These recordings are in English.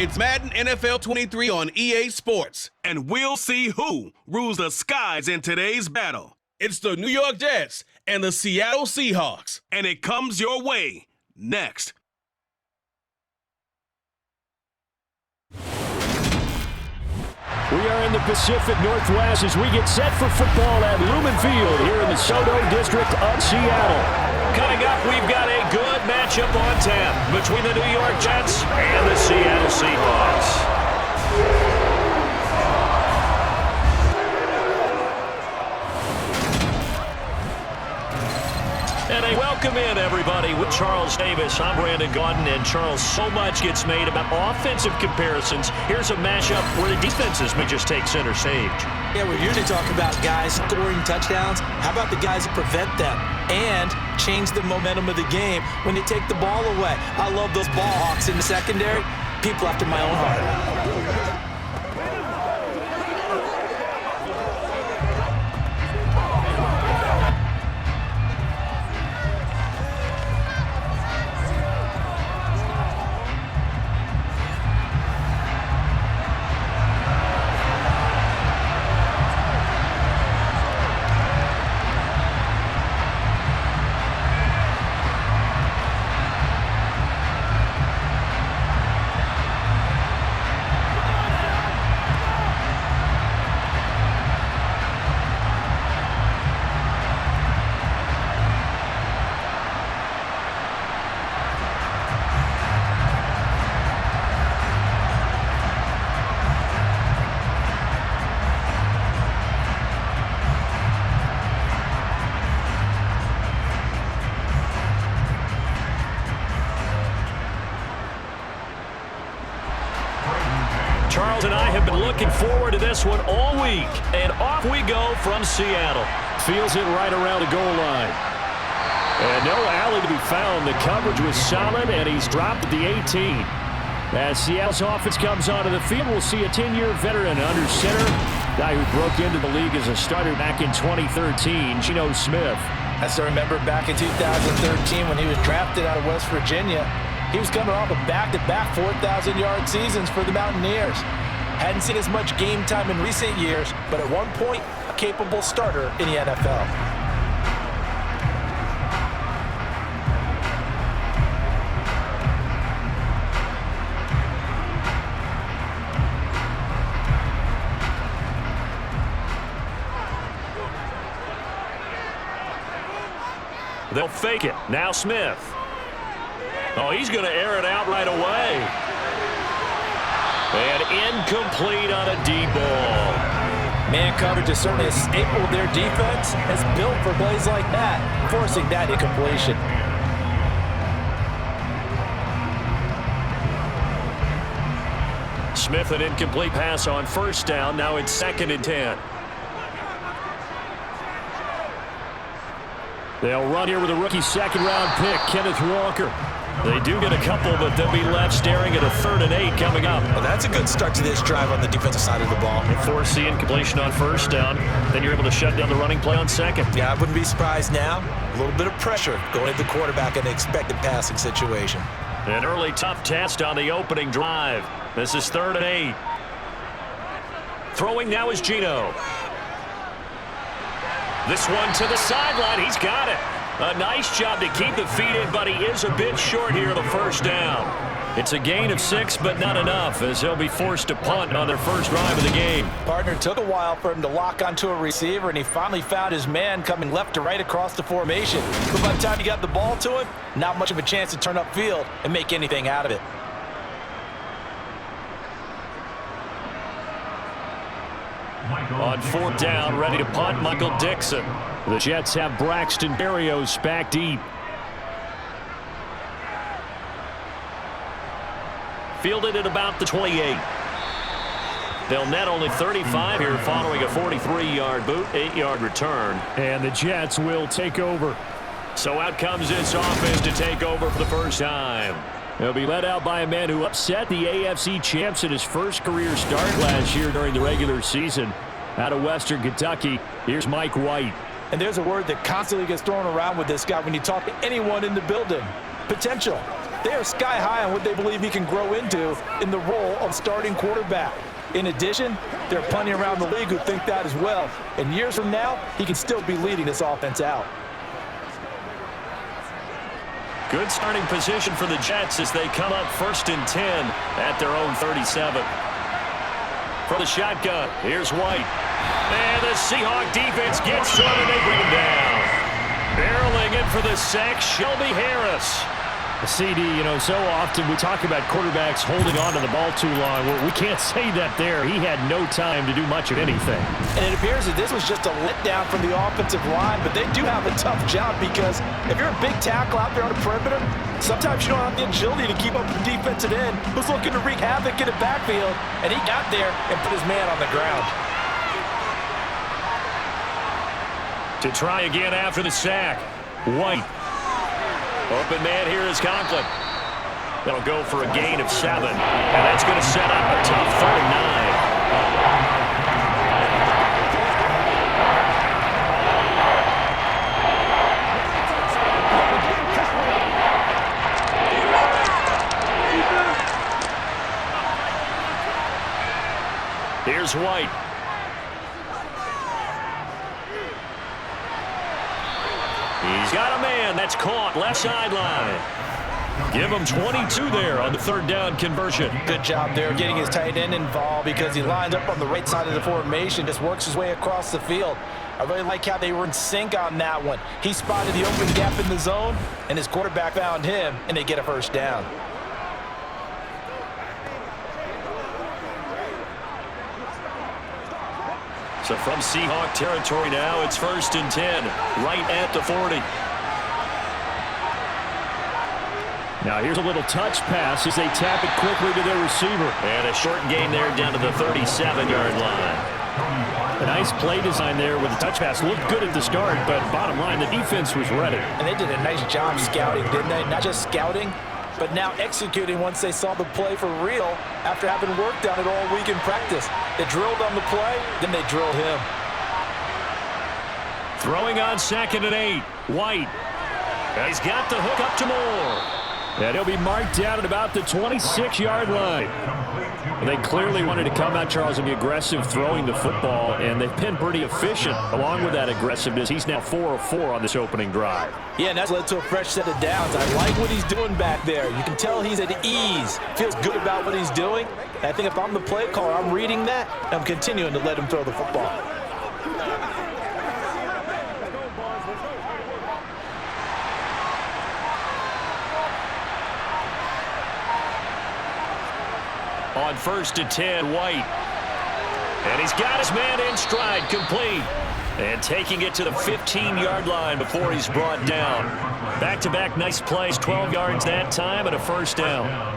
It's Madden NFL 23 on EA Sports, and we'll see who rules the skies in today's battle. It's the New York Jets and the Seattle Seahawks, and it comes your way next. We are in the Pacific Northwest as we get set for football at Lumen Field here in the SoDo district of Seattle. Coming up, we've got a good matchup on tap between the New York Jets and the Seattle Seahawks. And a welcome in, everybody, with Charles Davis. I'm Brandon Gaudin, and Charles, so much gets made about offensive comparisons. Here's a mashup where the defenses may just take center stage. Yeah, we're usually talking about guys scoring touchdowns. How about the guys that prevent them and change the momentum of the game when they take the ball away? I love those ball hawks in the secondary. People after my own heart. Charles and I have been looking forward to this one all week, and off we go from Seattle. Feels it right around the goal line. And no alley to be found. The coverage was solid, and he's dropped at the 18. As Seattle's offense comes onto the field, we'll see a 10-year veteran under center, guy who broke into the league as a starter back in 2013, Geno Smith. I still remember back in 2013 when he was drafted out of West Virginia. He was coming off of back-to-back 4,000-yard seasons for the Mountaineers. Hadn't seen as much game time in recent years, but at one point, a capable starter in the NFL. They'll fake it. Now Smith. Oh, he's going to air it out right away. And incomplete on a deep ball. Man coverage is certainly a staple of their defense. It's built for plays like that, forcing that incompletion. Smith, an incomplete pass on first down. Now it's 2nd and 10. They'll run here with a rookie second-round pick, Kenneth Walker. They do get a couple, but they'll be left staring at a 3rd and 8 coming up. Well, that's a good start to this drive on the defensive side of the ball. You force the incompletion on first down, then you're able to shut down the running play on second. Yeah, I wouldn't be surprised now. A little bit of pressure going at the quarterback in an expected passing situation. An early tough test on the opening drive. This is 3rd and 8. Throwing now is Geno. This one to the sideline. He's got it. A nice job to keep the feet in, but he is a bit short here the first down. It's a gain of 6, but not enough, as he'll be forced to punt on their first drive of the game. Partner, took a while for him to lock onto a receiver, and he finally found his man coming left to right across the formation. But by the time he got the ball to him, not much of a chance to turn upfield and make anything out of it. On 4th down, ready to punt, Michael Dixon. The Jets have Braxton Berrios back deep. Fielded at about the 28. They'll net only 35 here following a 43-yard boot, 8-yard return. And the Jets will take over. So out comes this offense to take over for the first time. They'll be led out by a man who upset the AFC champs in his first career start last year during the regular season. Out of Western Kentucky, here's Mike White. And there's a word that constantly gets thrown around with this guy when you talk to anyone in the building. Potential. they are sky high on what they believe he can grow into in the role of starting quarterback. In addition, there are plenty around the league who think that as well. And years from now, he can still be leading this offense out. Good starting position for the Jets as they come up 1st and 10 at their own 37. For the shotgun, here's White. And the Seahawks defense gets to him and they bring him down. Barreling in for the sack, Shelby Harris. The CD, so often we talk about quarterbacks holding on to the ball too long. Well, we can't say that there. He had no time to do much of anything. And it appears that this was just a letdown from the offensive line, but they do have a tough job because if you're a big tackle out there on the perimeter, sometimes you don't have the agility to keep up with the defensive end who's looking to wreak havoc in the backfield, and he got there and put his man on the ground. To try again after the sack, White. Open man here is Conklin. That'll go for a gain of 7. And that's going to set up a tough 3rd and 9. Here's White. He's got a man that's caught left sideline. Give him 22 there on the 3rd down conversion. Good job there getting his tight end involved because he lined up on the right side of the formation, just works his way across the field. I really like how they were in sync on that one. He spotted the open gap in the zone, and his quarterback found him, and they get a 1st down. So from Seahawk territory now, it's 1st and 10, right at the 40. Now here's a little touch pass as they tap it quickly to their receiver. And a short gain there down to the 37-yard line. A nice play design there with the touch pass. Looked good at the start, but bottom line, the defense was ready. And they did a nice job scouting, didn't they? Not just scouting, but now executing once they saw the play for real after having worked on it all week in practice. They drilled on the play, then they drilled him. Throwing on 2nd and 8, White. He's got the hook up to Moore. And he'll be marked down at about the 26-yard line. They clearly wanted to come out, Charles, and be aggressive throwing the football, and they've been pretty efficient along with that aggressiveness. He's now 4 of 4 on this opening drive. Yeah, and that's led to a fresh set of downs. I like what he's doing back there. You can tell he's at ease, feels good about what he's doing. And I think if I'm the play caller, I'm reading that, and I'm continuing to let him throw the football. On 1st and 10, White. And he's got his man in stride, complete. And taking it to the 15-yard line before he's brought down. Back-to-back nice plays, 12 yards that time and a 1st down.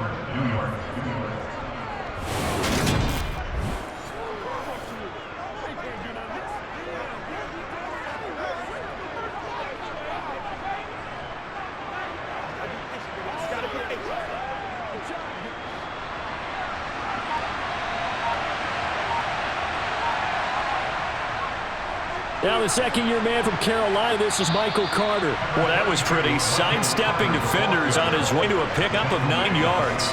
Now the 2nd-year man from Carolina, this is Michael Carter. Well, that was pretty. Sidestepping defenders on his way to a pickup of 9 yards.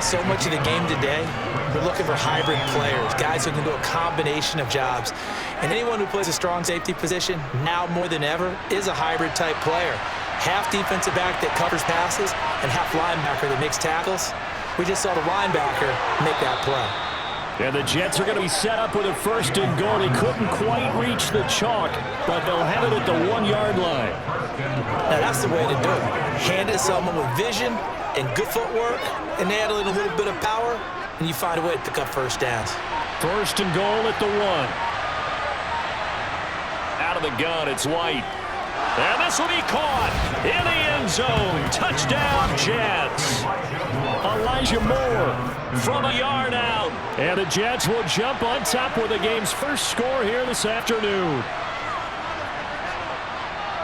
So much of the game today, we're looking for hybrid players, guys who can do a combination of jobs. And anyone who plays a strong safety position, now more than ever, is a hybrid type player. Half defensive back that covers passes and half linebacker that makes tackles. We just saw the linebacker make that play. And the Jets are going to be set up with a 1st and goal. They couldn't quite reach the chalk, but they'll have it at the 1-yard line. Now that's the way to do it. Hand it to someone with vision and good footwork, and add a little bit of power, and you find a way to pick up 1st downs. 1st and goal at the 1. Out of the gun, it's White. And this will be caught in the end zone. Touchdown, Jets. Elijah Moore from a yard out. And the Jets will jump on top with the game's first score here this afternoon.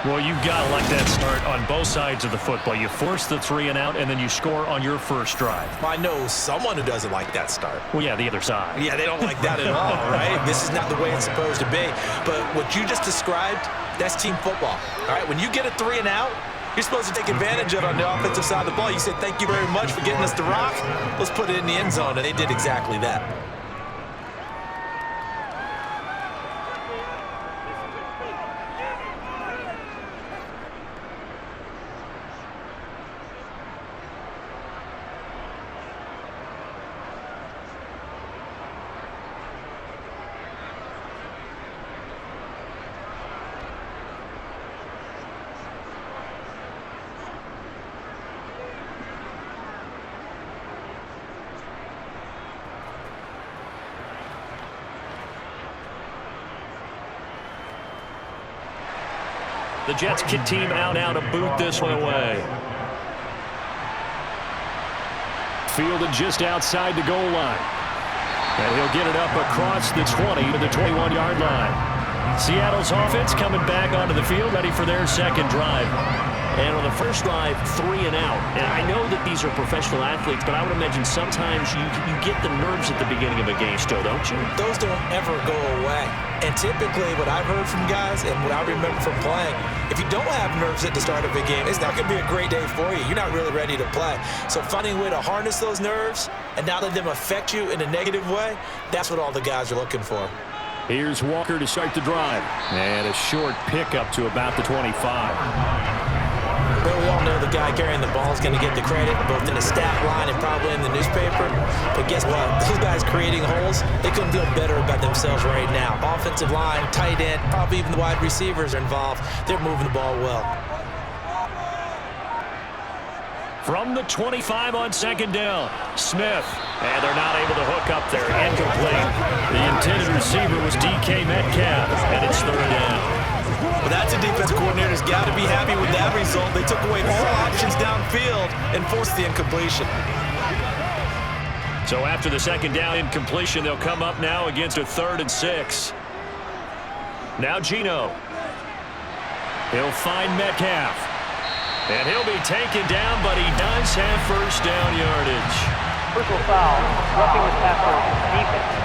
Well, you've got to like that start on both sides of the football. You force the 3 and out, and then you score on your first drive. I know someone who doesn't like that start. Well, yeah, the other side. Yeah, they don't like that at all, right? This is not the way it's supposed to be. But what you just described, that's team football, all right? When you get a 3 and out, you're supposed to take advantage of on the offensive side of the ball. You said, thank you very much for getting us the rock. Let's put it in the end zone, and they did exactly that. The Jets kick team out now to boot this one away. Fielded just outside the goal line. And he'll get it up across the 20 to the 21-yard line. Seattle's offense coming back onto the field, ready for their second drive. And on the first drive, 3 and out. And I know that these are professional athletes, but I would imagine sometimes you get the nerves at the beginning of a game still, don't you? Those don't ever go away. And typically what I've heard from guys and what I remember from playing, if you don't have nerves at the start of a game, it's not going to be a great day for you. You're not really ready to play. So finding a way to harness those nerves and not let them affect you in a negative way, that's what all the guys are looking for. Here's Walker to start the drive. And a short pickup to about the 25. But we all know the guy carrying the ball is going to get the credit, both in the stat line and probably in the newspaper. But guess what? Those guys creating holes, they couldn't feel better about themselves right now. Offensive line, tight end, probably even the wide receivers are involved. They're moving the ball well. From the 25 on second down, Smith. And they're not able to hook up there. Incomplete. The intended receiver was DK Metcalf, and it's third down. Well, that's a defensive coordinator's got to be happy with that result. They took away all options downfield and forced the incompletion. So after the second down incompletion, they'll come up now against a 3rd and 6. Now Geno. He'll find Metcalf. And he'll be taken down, but he does have first down yardage. Personal foul, roughing the passer, defense.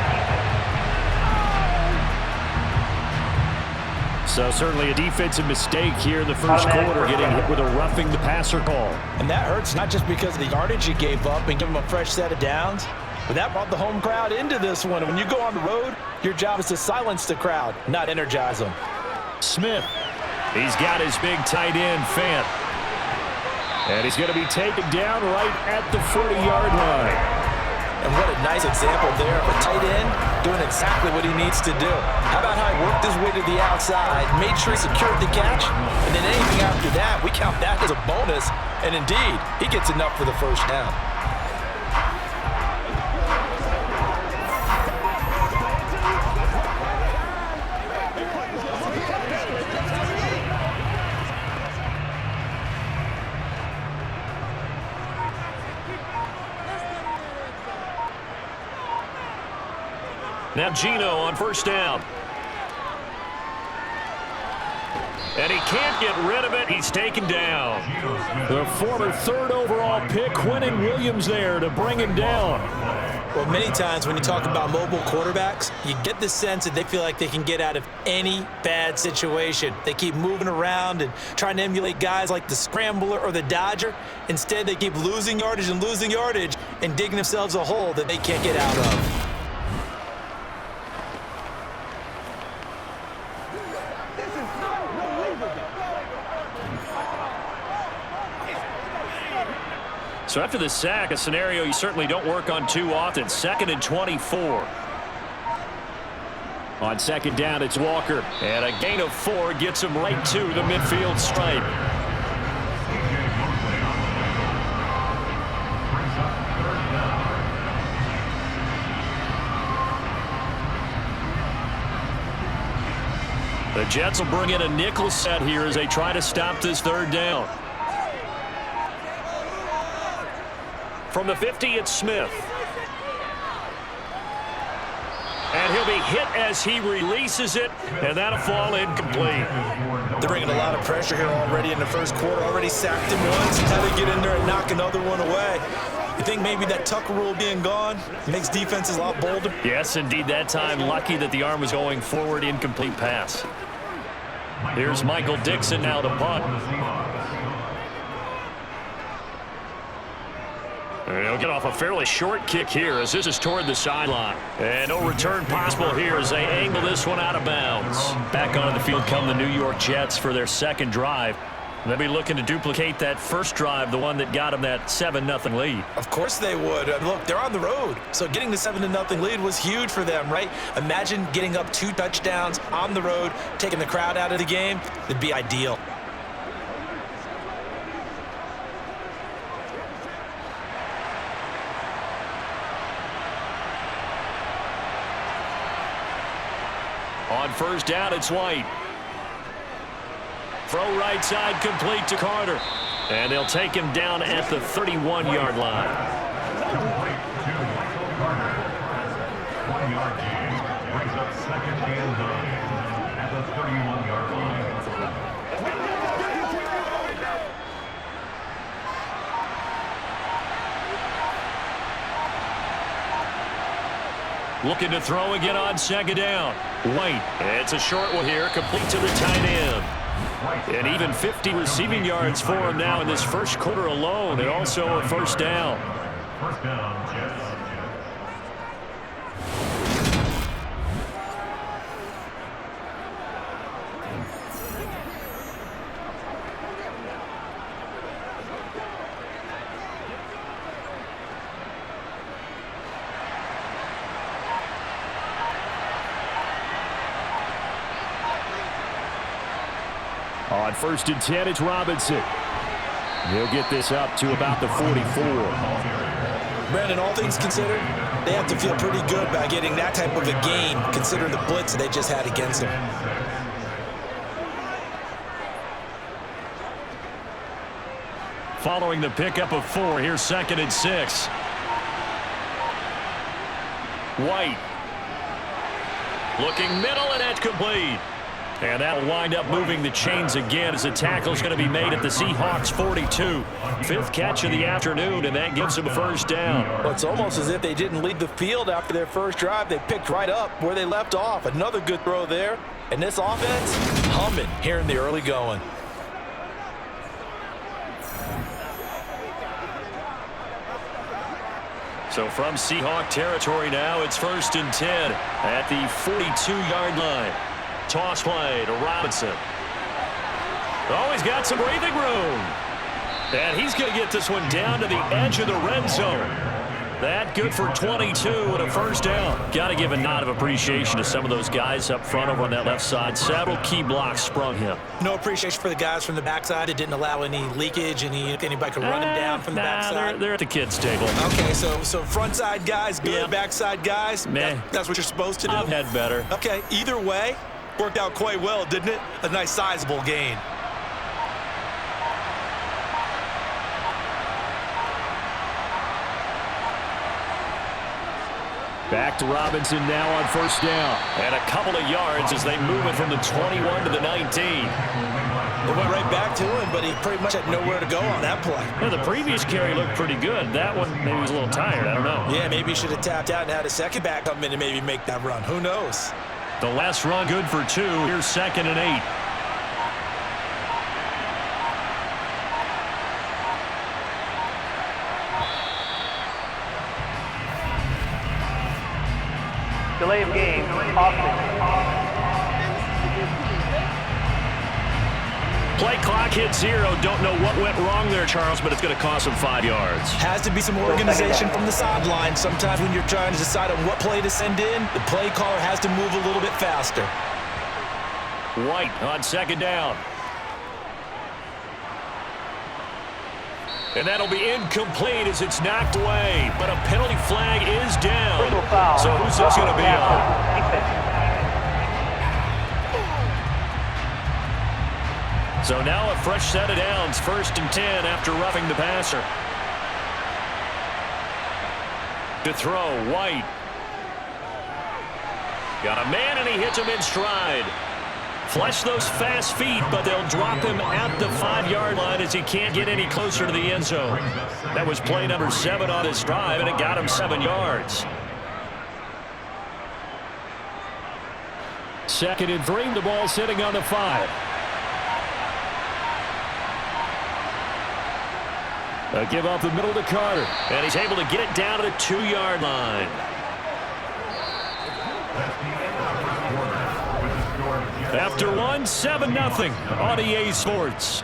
So certainly a defensive mistake here in the first quarter, getting hit with a roughing the passer call. And that hurts not just because of the yardage you gave up and give them a fresh set of downs, but that brought the home crowd into this one. And when you go on the road, your job is to silence the crowd, not energize them. Smith, he's got his big tight end, Fant. And he's going to be taken down right at the 40-yard line. And what a nice example there of a tight end doing exactly what he needs to do. How about how he worked his way to the outside, made sure he secured the catch, and then anything after that, we count that as a bonus. And indeed, he gets enough for the first down. Now Geno on first down. And he can't get rid of it. He's taken down. The former 3rd overall pick, Quinnen Williams there to bring him down. Well, many times when you talk about mobile quarterbacks, you get the sense that they feel like they can get out of any bad situation. They keep moving around and trying to emulate guys like the scrambler or the dodger. Instead, they keep losing yardage and digging themselves a hole that they can't get out of. So after the sack, a scenario you certainly don't work on too often. 2nd and 24. On second down, it's Walker. And a gain of 4 gets him right to the midfield stripe. The Jets will bring in a nickel set here as they try to stop this 3rd down. From the 50, it's Smith. And he'll be hit as he releases it, and that'll fall incomplete. They're bringing a lot of pressure here already in the first quarter. Already sacked him once. Had to get in there and knock another one away. You think maybe that Tucker rule being gone makes defenses a lot bolder? Yes, indeed. That time, lucky that the arm was going forward, incomplete pass. Here's Michael Dixon now to punt. And he'll get off a fairly short kick here as this is toward the sideline. And no return possible here as they angle this one out of bounds. Back onto the field come the New York Jets for their second drive. They'll be looking to duplicate that first drive, the one that got them that 7-0 lead. Of course they would. Look, they're on the road, so getting the 7-0 lead was huge for them, right? Imagine getting up 2 touchdowns on the road, taking the crowd out of the game. It'd be ideal. On first down, it's White. Throw right side complete to Carter. And they'll take him down at the 31-yard line. 1-yard gain brings up second and 9 at the 31-yard line. Looking to throw again on second down. White. It's a short one here, complete to the tight end. And even 50 receiving yards for him now in this first quarter alone, and also a first down. First down, Jets. On first and 10, it's Robinson. He'll get this up to about the 44. Brandon, all things considered, they have to feel pretty good about getting that type of a gain, considering the blitz they just had against them. Following the pickup of 4, here's second and 6. White. Looking middle, and that's complete. And that'll wind up moving the chains again as the tackle's going to be made at the Seahawks 42. 5th catch of the afternoon, and that gives them a first down. Well, it's almost as if they didn't leave the field after their first drive. They picked right up where they left off. Another good throw there. And this offense, humming here in the early going. So from Seahawk territory now, it's first and 10 at the 42-yard line. Toss play to Robinson. Oh, he's got some breathing room. And he's going to get this one down to the edge of the red zone. That good for 22 and a first down. Got to give a nod of appreciation to some of those guys up front over on that left side. Several key blocks sprung him. No appreciation for the guys from the backside. It didn't allow any leakage, anybody could run him down from the backside. They're at the kids' table. Okay, so front side guys, good, Yeah. backside guys. Meh. That's what you're supposed to do. I've had better. Okay, either way, worked out quite well, didn't it? A nice sizable gain. Back to Robinson now on first down. And a couple of yards as they move it from the 21 to the 19. They went right back to him, but he pretty much had nowhere to go on that play. Well, the previous carry looked pretty good. That one maybe was a little tired. I don't know. Yeah, maybe he should have tapped out and had a second back come in and maybe make that run. Who knows? The last run good for 2. Here's second and 8. Delay of game, offense. Play clock hit 0. Don't know what went wrong there, Charles, but it's going to cost them 5 yards. Has to be some organization from the sideline. Sometimes when you're trying to decide on what play to send in, the play caller has to move a little bit faster. White on second down. And that'll be incomplete as it's knocked away. But a penalty flag is down. So who's this going to be on? So now a fresh set of downs. First and 10 after roughing the passer. To throw, White. Got a man and he hits him in stride. Flush those fast feet, but they'll drop him at the 5-yard line as he can't get any closer to the end zone. That was play number 7 on his drive, and it got him 7 yards. Second and 3, the ball sitting on the 5. A give off the middle to Carter. And he's able to get it down to the 2-yard line. After one, 7-0 on EA Sports.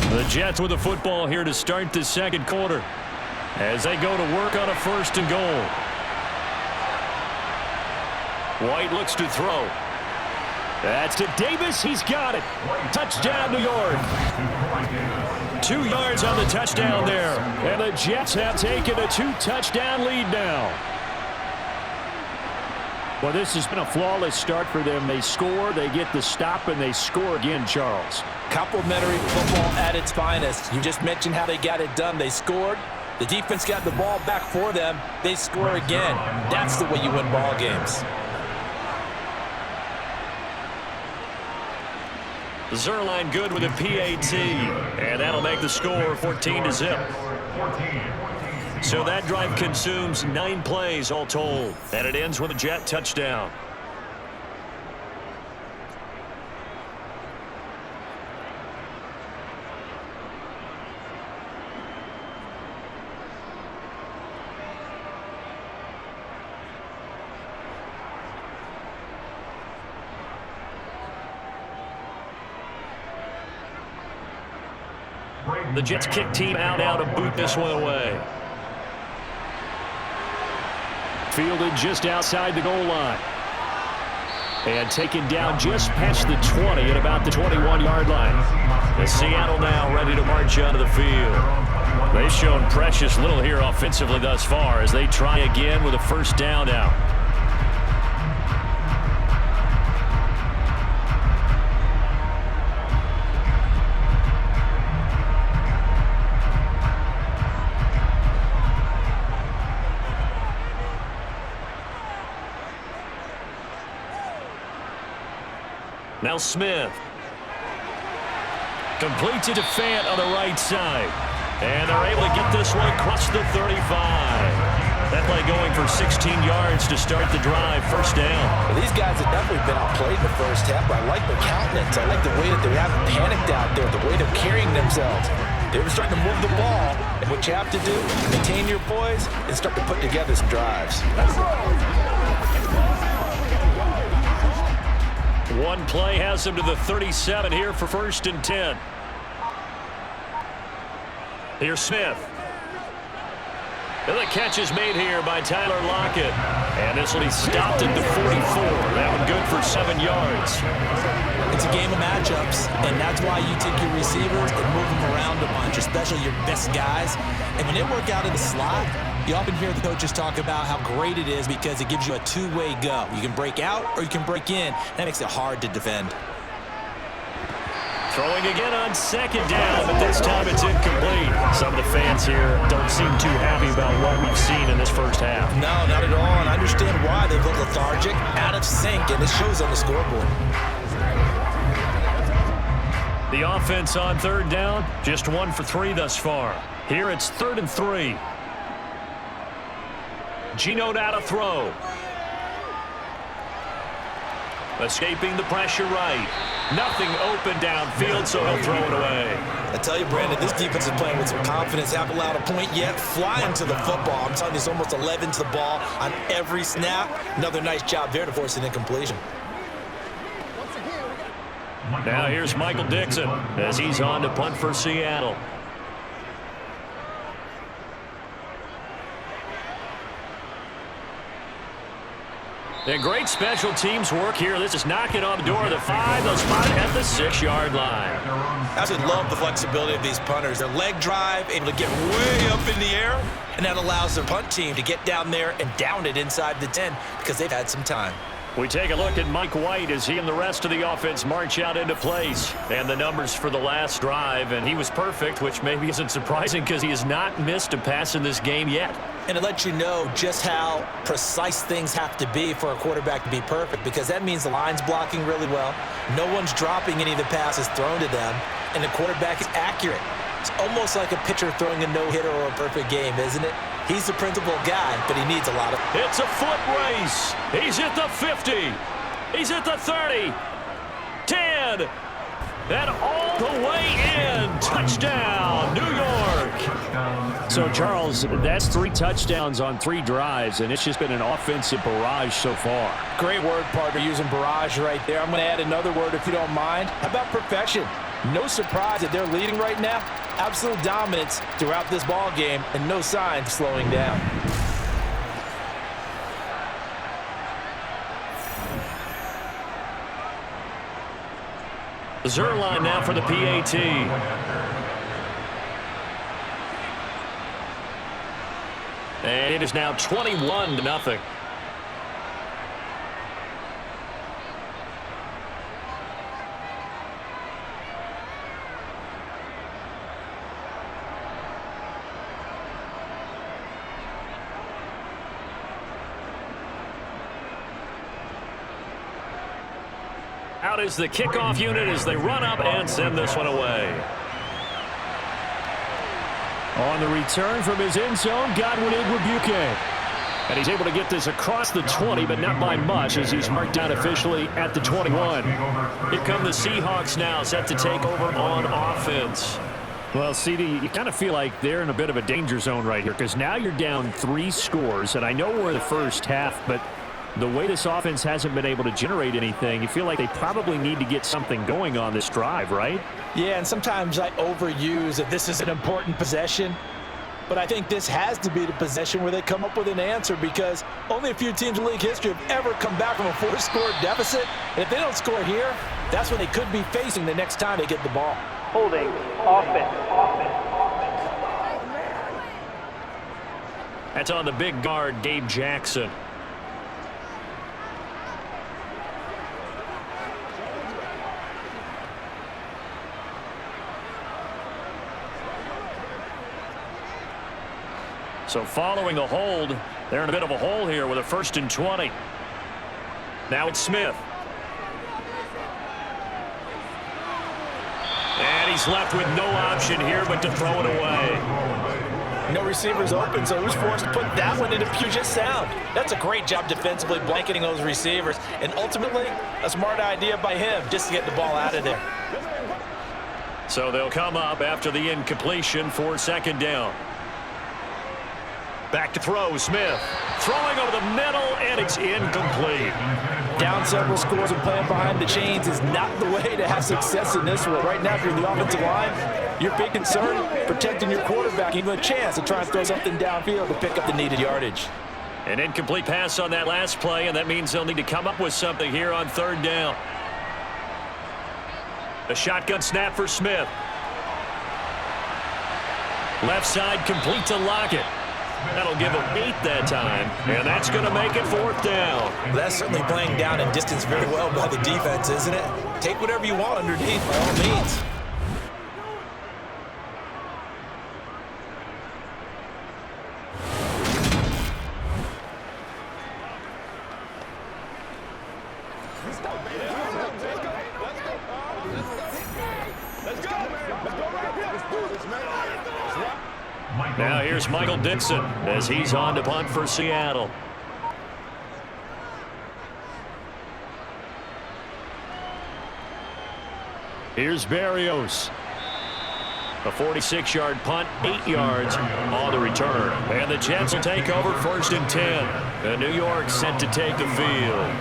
The Jets with the football here to start the second quarter as they go to work on a 1st and goal. White looks to throw. That's to Davis. He's got it. Touchdown, New York. 2 yards on the touchdown there. And the Jets have taken a 2-touchdown lead now. Well, this has been a flawless start for them. They score, they get the stop, and they score again, Charles. Complimentary football at its finest. You just mentioned how they got it done. They scored. The defense got the ball back for them. They score again. That's the way you win ball games. Zerline good with a PAT, and that'll make the score 14-0. So that drive consumes 9 plays all told, and it ends with a Jet touchdown. The Jets kick team out to boot this one away. Fielded just outside the goal line. And taken down just past the 20 at about the 21-yard line. The Seattle now ready to march onto the field. They've shown precious little here offensively thus far as they try again with a 1st down now. Now Smith. Completes it to Fant on the right side. And they're able to get this one across the 35. That play going for 16 yards to start the drive. 1st down. Well, these guys have definitely been outplayed in the first half, but I like their countenance. I like the way that they haven't panicked out there, the way they're carrying themselves. They were starting to move the ball. And what you have to do, maintain your poise, and start to put together some drives. One play has him to the 37 here for 1st and 10. Here's Smith. And the catch is made here by Tyler Lockett. And this will be stopped at the 44. That one good for 7 yards. It's a game of matchups, and that's why you take your receivers and move them around a bunch, especially your best guys. And when they work out in the slot, you often hear the coaches talk about how great it is because it gives you a two-way go. You can break out or you can break in. That makes it hard to defend. Throwing again on 2nd down, but this time it's incomplete. Some of the fans here don't seem too happy about what we've seen in this first half. No, not at all, and I understand why. They look lethargic, out of sync, and it shows on the scoreboard. The offense on 3rd down, just 1 for 3 thus far. Here it's 3rd and 3. Geno now to throw. Escaping the pressure right. Nothing open downfield, so he'll throw it away. I tell you, Brandon, this defense is playing with some confidence. Haven't allowed a point yet. Flying to the football. I'm telling you, it's almost 11 to the ball on every snap. Another nice job there to force an incompletion. Now here's Michael Dixon as he's on to punt for Seattle. And great special teams work here. This is knocking on the door of the 5. They'll spot it at the 6-yard line. I absolutely love the flexibility of these punters. Their leg drive, able to get way up in the air, and that allows their punt team to get down there and down it inside the 10 because they've had some time. We take a look at Mike White as he and the rest of the offense march out into place. And the numbers for the last drive, and he was perfect, which maybe isn't surprising because he has not missed a pass in this game yet. And it lets you know just how precise things have to be for a quarterback to be perfect, because that means the line's blocking really well. No one's dropping any of the passes thrown to them, and the quarterback is accurate. It's almost like a pitcher throwing a no-hitter or a perfect game, isn't it? He's the principal guy, but he needs a lot of... It's a foot race. He's at the 50. He's at the 30. 10. And all The way in. Touchdown, New York. So, Charles, that's 3 touchdowns on 3 drives, and it's just been an offensive barrage so far. Great word, partner, using barrage right there. I'm going to add another word if you don't mind. How about perfection? No surprise that they're leading right now. Absolute dominance throughout this ball game and no sign of slowing down. Zerline now for the PAT. And it is now 21-0. Out is the kickoff unit as they run up and send this one away. On the return from his end zone, Godwin Igwebuike. And he's able to get this across the 20, but not by much as he's marked down officially at the 21. Here come the Seahawks now, set to take over on offense. Well, CD, you kind of feel like they're in a bit of a danger zone right here because now you're down 3 scores, and I know we're in the first half, but the way this offense hasn't been able to generate anything, you feel like they probably need to get something going on this drive, right? Yeah, and sometimes I overuse that this is an important possession, but I think this has to be the possession where they come up with an answer because only a few teams in league history have ever come back from a 4-score deficit. And if they don't score here, that's what they could be facing the next time they get the ball. Holding, offense. That's on the big guard, Gabe Jackson. So following a hold, they're in a bit of a hole here with a 1st and 20. Now it's Smith. And he's left with no option here but to throw it away. No receivers open, so who's forced to put that one into Puget Sound? That's a great job defensively blanketing those receivers. And ultimately, a smart idea by him just to get the ball out of there. So they'll come up after the incompletion for 2nd down. Back to throw, Smith. Throwing over the middle, and it's incomplete. Down several scores and playing behind the chains is not the way to have success in this one. Right now, if you're in the offensive line, your big concern, protecting your quarterback, even a chance to try and throw something downfield to pick up the needed yardage. An incomplete pass on that last play, and that means they'll need to come up with something here on 3rd down. A shotgun snap for Smith. Left side complete to Lockett. That'll give him 8 that time, and that's going to make it 4th down. That's certainly playing down and distance very well by the defense, isn't it? Take whatever you want underneath, by all means. Now here's Michael Dixon as he's on to punt for Seattle. Here's Berrios. A 46-yard punt, 8 yards on the return. And the Jets will take over 1st and 10. And New York set to take the field.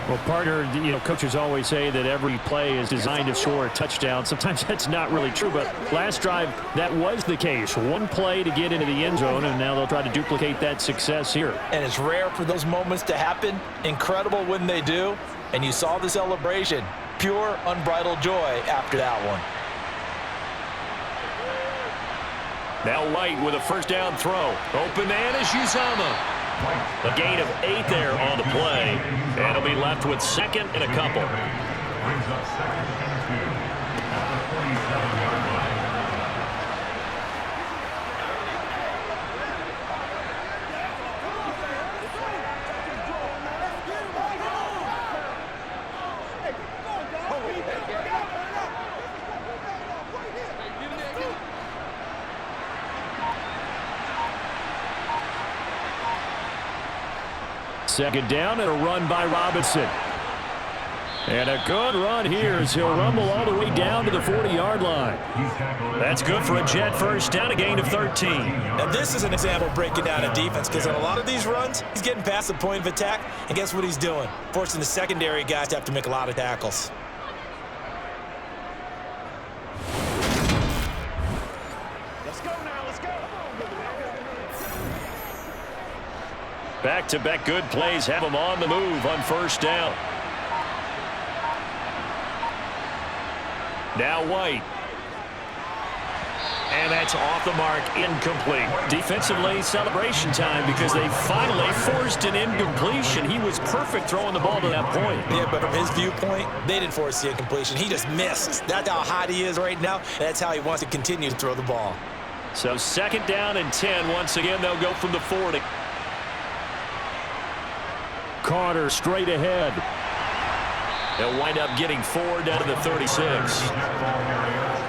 Well, partner, coaches always say that every play is designed to score a touchdown. Sometimes that's not really true, but last drive, that was the case. One play to get into the end zone, and now they'll try to duplicate that success here. And it's rare for those moments to happen. Incredible when they do. And you saw the celebration. Pure, unbridled joy after that one. Now White with a 1st down throw. Open man is Uzomah. A gain of 8 there on the play. And he'll be left with 2nd and a couple. Brings up 2nd and 2 at the 47-yard line. Second down and a run by Robinson. And a good run here as he'll rumble all the way down to the 40-yard line. That's good for a Jet first down, a gain of 13. Now this is an example of breaking down a defense, because on a lot of these runs, he's getting past the point of attack, and guess what he's doing? Forcing the secondary guys to have to make a lot of tackles. Let's go now, let's go. Back-to-back good plays have him on the move on first down. Now White. And that's off the mark, incomplete. Defensively, celebration time because they finally forced an incompletion. He was perfect throwing the ball to that point. Yeah, but from his viewpoint, they didn't force the incompletion. He just missed. That's how hot he is right now. That's how he wants to continue to throw the ball. So second down and 10. Once again, they'll go from the 40. Carter straight ahead. They'll wind up getting 4 down to the 36.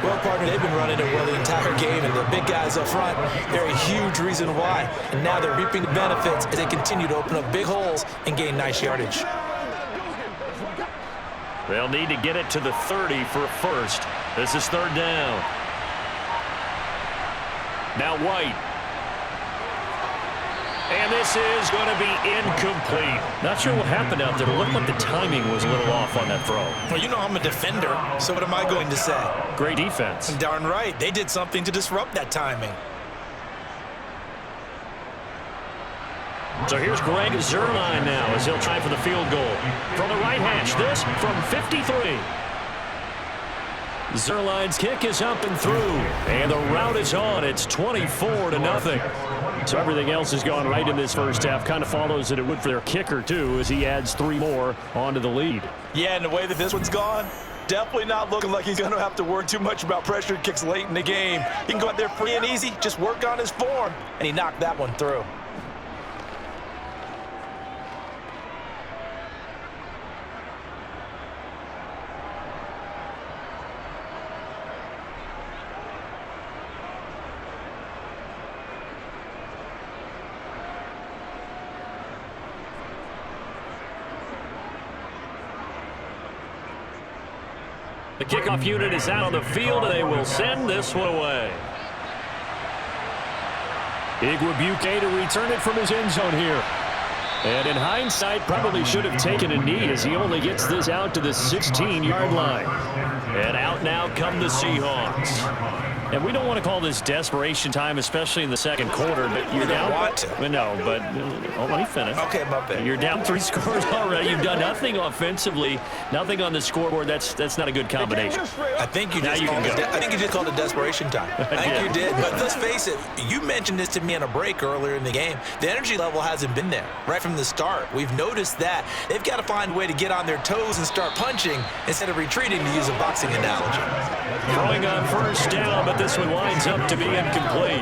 Well, partner, they've been running it well the entire game, and the big guys up front, they're a huge reason why. And now they're reaping the benefits as they continue to open up big holes and gain nice yardage. They'll need to get it to the 30 for a first. This is third down. Now White. And this is going to be incomplete. Not sure what happened out there. It looked like the timing was a little off on that throw. Well, you know I'm a defender, so what am I going to say? Great defense. Darn right. They did something to disrupt that timing. So here's Greg Zuerlein now as he'll try for the field goal. From the right hash, this from 53. Zuerlein's kick is up and through. And the route is on. It's 24-0. So everything else has gone right in this first half. Kind of follows that it would for their kicker, too, as he adds 3 more onto the lead. Yeah, and the way that this one's gone, definitely not looking like he's going to have to worry too much about pressure kicks late in the game. He can go out there free and easy, just work on his form, and he knocked that one through. The kickoff unit is out on the field, and they will send this one away. Igwebuike to return it from his end zone here. And in hindsight, probably should have taken a knee as he only gets this out to the 16-yard line. And out now come the Seahawks. And we don't want to call this desperation time, especially in the second quarter, but you're down. Want to. No, but let me finish. Okay, my bad. You're down 3 scores already. You've done nothing offensively, nothing on the scoreboard. That's not a good combination. I think you just called it desperation time. I think you did. But let's face it, you mentioned this to me on a break earlier in the game. The energy level hasn't been there right from the start. We've noticed that. They've got to find a way to get on their toes and start punching instead of retreating, to use a boxing analogy. Throwing on first down, but this one winds up to be incomplete.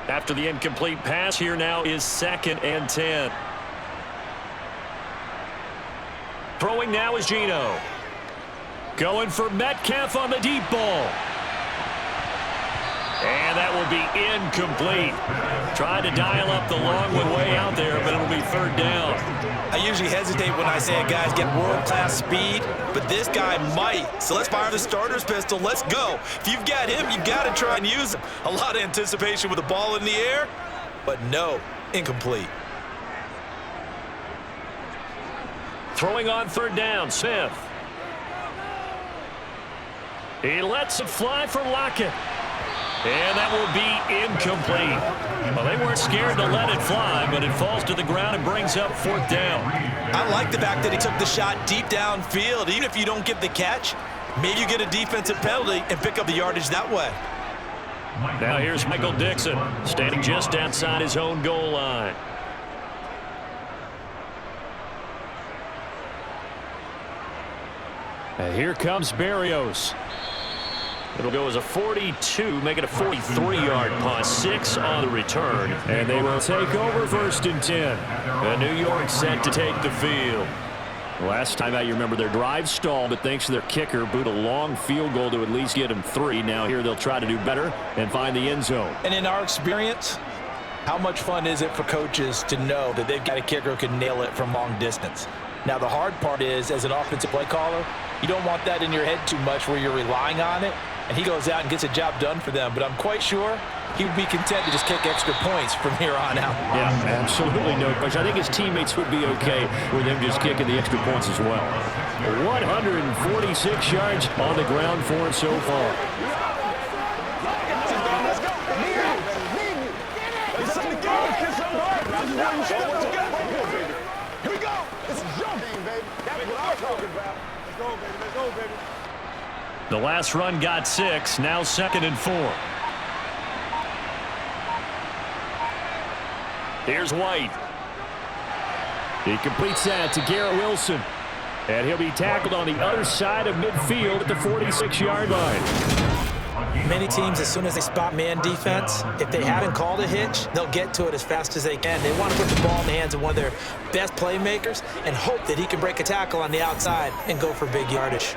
After the incomplete pass, here now is 2nd and 10. Throwing now is Geno. Going for Metcalf on the deep ball. And that will be incomplete. Tried to dial up the long one way out there, but it'll be third down. I usually hesitate when I say guys get world-class speed, but this guy might. So let's fire the starter's pistol. Let's go. If you've got him, you got to try and use him. A lot of anticipation with the ball in the air, but no, incomplete. Throwing on third down, Smith. He lets it fly for Lockett. And that will be incomplete. Well, they weren't scared to let it fly, but it falls to the ground and brings up 4th down. I like the fact that he took the shot deep downfield. Even if you don't get the catch, maybe you get a defensive penalty and pick up the yardage that way. Now here's Michael Dixon, standing just outside his own goal line. And here comes Berrios. It'll go as a 42, make it a 43-yard punt. 6 on the return. And they will take over 1st and 10. And New York set to take the field. Last time out, you remember their drive stalled, but thanks to their kicker, boot a long field goal to at least get them 3. Now here they'll try to do better and find the end zone. And in our experience, how much fun is it for coaches to know that they've got a kicker who can nail it from long distance? Now, the hard part is, as an offensive play caller, you don't want that in your head too much where you're relying on it, and he goes out and gets a job done for them. But I'm quite sure he would be content to just kick extra points from here on out. Yeah, absolutely no question. I think his teammates would be okay with him just kicking the extra points as well. 146 yards on the ground for him so far. Here we go. This is your game, baby. That's what I'm talking about. Let's go, baby. Let's go, baby. The last run got 6. Now 2nd and 4. Here's White. He completes that to Garrett Wilson. And he'll be tackled on the other side of midfield at the 46-yard line. Many teams, as soon as they spot man defense, if they haven't called a hitch, they'll get to it as fast as they can. They want to put the ball in the hands of one of their best playmakers and hope that he can break a tackle on the outside and go for big yardage.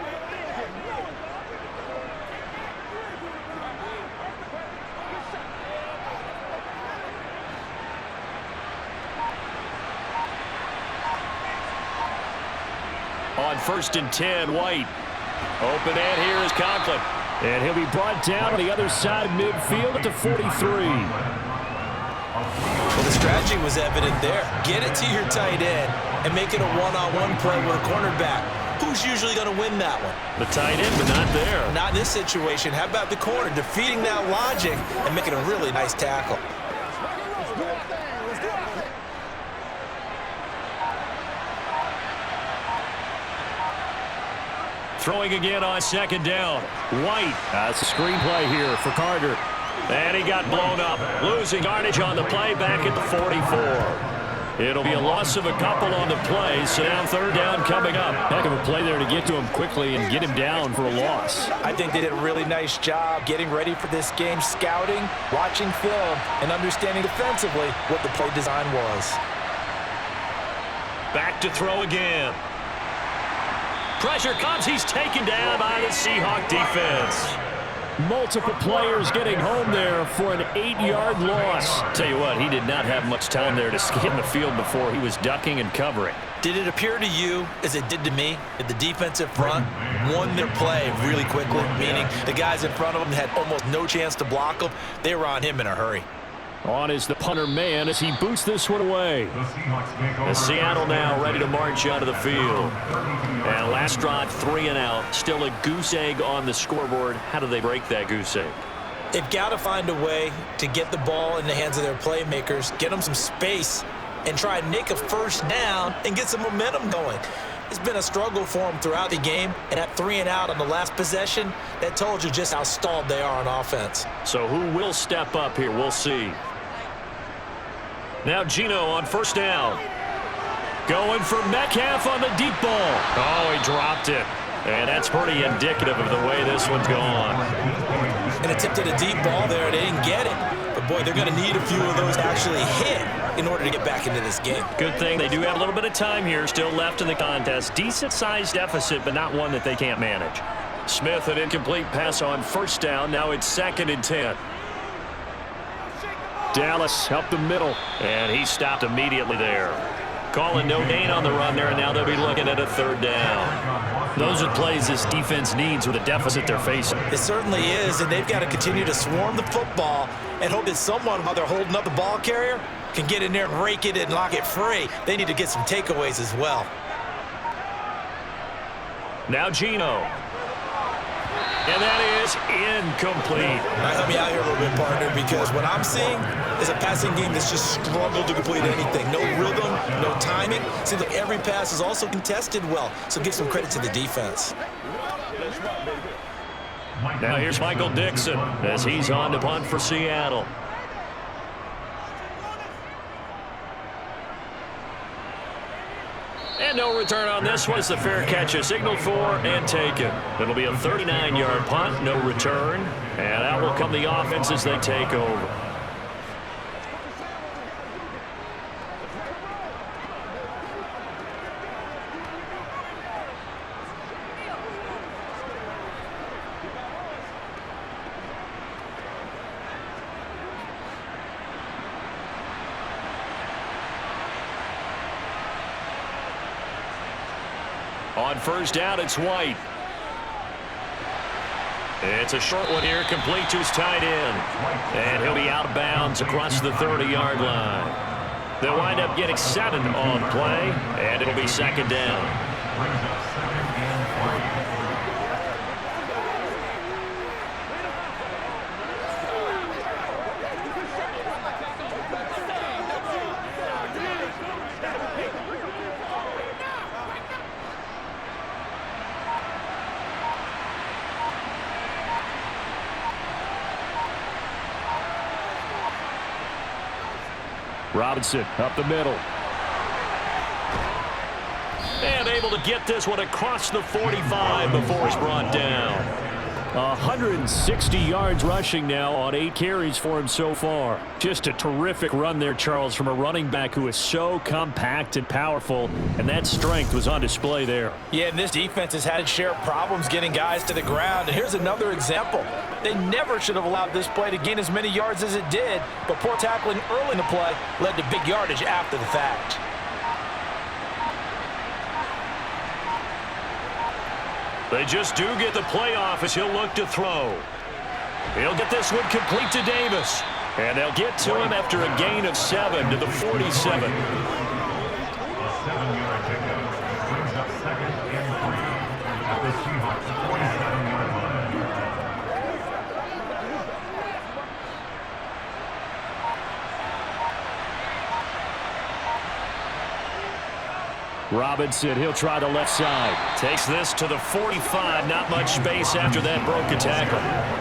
On 1st and 10, White. Open end here is Conklin. And he'll be brought down on the other side of midfield at the 43. Well, the strategy was evident there. Get it to your tight end and make it a one-on-one play with a cornerback. Who's usually going to win that one? The tight end, but not there. Not in this situation. How about the corner defeating that logic and making a really nice tackle? Throwing again on 2nd down. White. That's a screenplay here for Carter. And he got blown up. Losing yardage on the play back at the 44. It'll be a loss of a couple on the play, so now 3rd down coming up. Heck of a play there to get to him quickly and get him down for a loss. I think they did a really nice job getting ready for this game, scouting, watching film, and understanding defensively what the play design was. Back to throw again. Pressure comes. He's taken down by the Seahawk defense. Multiple players getting home there for an 8-yard loss. Tell you what, he did not have much time there to skim the field before he was ducking and covering. Did it appear to you, as it did to me, that the defensive front won their play really quickly, meaning the guys in front of them had almost no chance to block them? They were on him in a hurry. On is the punter man as he boots this one away. And Seattle now ready to march onto the field. And last drive, 3 and out. Still a goose egg on the scoreboard. How do they break that goose egg? They've got to find a way to get the ball in the hands of their playmakers, get them some space, and try and nick a 1st down and get some momentum going. It's been a struggle for them throughout the game, and at 3 and out on the last possession, that told you just how stalled they are on offense. So who will step up here? We'll see. Now Gino on 1st down. Going for Metcalf on the deep ball. Oh, he dropped it. And that's pretty indicative of the way this one's gone. And attempted a deep ball there. They didn't get it. But, boy, they're going to need a few of those to actually hit in order to get back into this game. Good thing they do have a little bit of time here still left in the contest. Decent-sized deficit, but not one that they can't manage. Smith, an incomplete pass on 1st down. Now it's 2nd and 10. Dallas up the middle. And he stopped immediately there. Calling no gain on the run there, and now they'll be looking at a 3rd down. Those are plays this defense needs with the deficit they're facing. It certainly is, and they've got to continue to swarm the football and hope that someone, while they're holding up the ball carrier, can get in there and rake it and lock it free. They need to get some takeaways as well. Now Gino. And that is incomplete. Now, help me out here a little bit, partner, because what I'm seeing is a passing game that's just struggled to complete anything. No rhythm, no timing. Seems like every pass is also contested well, so give some credit to the defense. Now here's Michael Dixon as he's on to punt for Seattle. And no return on this one. It's the fair catch is signaled for and taken. It'll be a 39-yard punt, no return. And out will come the offense as they take over. On first down, it's White. It's a short one here, complete to his tight end. And he'll be out of bounds across the 30-yard line. They'll wind up getting 7 on play, and it'll be second down. Brings up second and 3. Robinson up the middle. And able to get this one across the 45 before he's brought down. 160 yards rushing now on 8 carries for him so far. Just a terrific run there, Charles, from a running back who is so compact and powerful, and that strength was on display there. Yeah, and this defense has had its share of problems getting guys to the ground. And here's another example. They never should have allowed this play to gain as many yards as it did, but poor tackling early in the play led to big yardage after the fact. They just do get the playoff as he'll look to throw. He'll get this one complete to Davis. And they'll get to him after a gain of 7 to the 47. A 7-yard pickup brings up second and 3 at the Seahawks 47-yard line. Robinson, he'll try the left side. Takes this to the 45. Not much space after that broken tackle.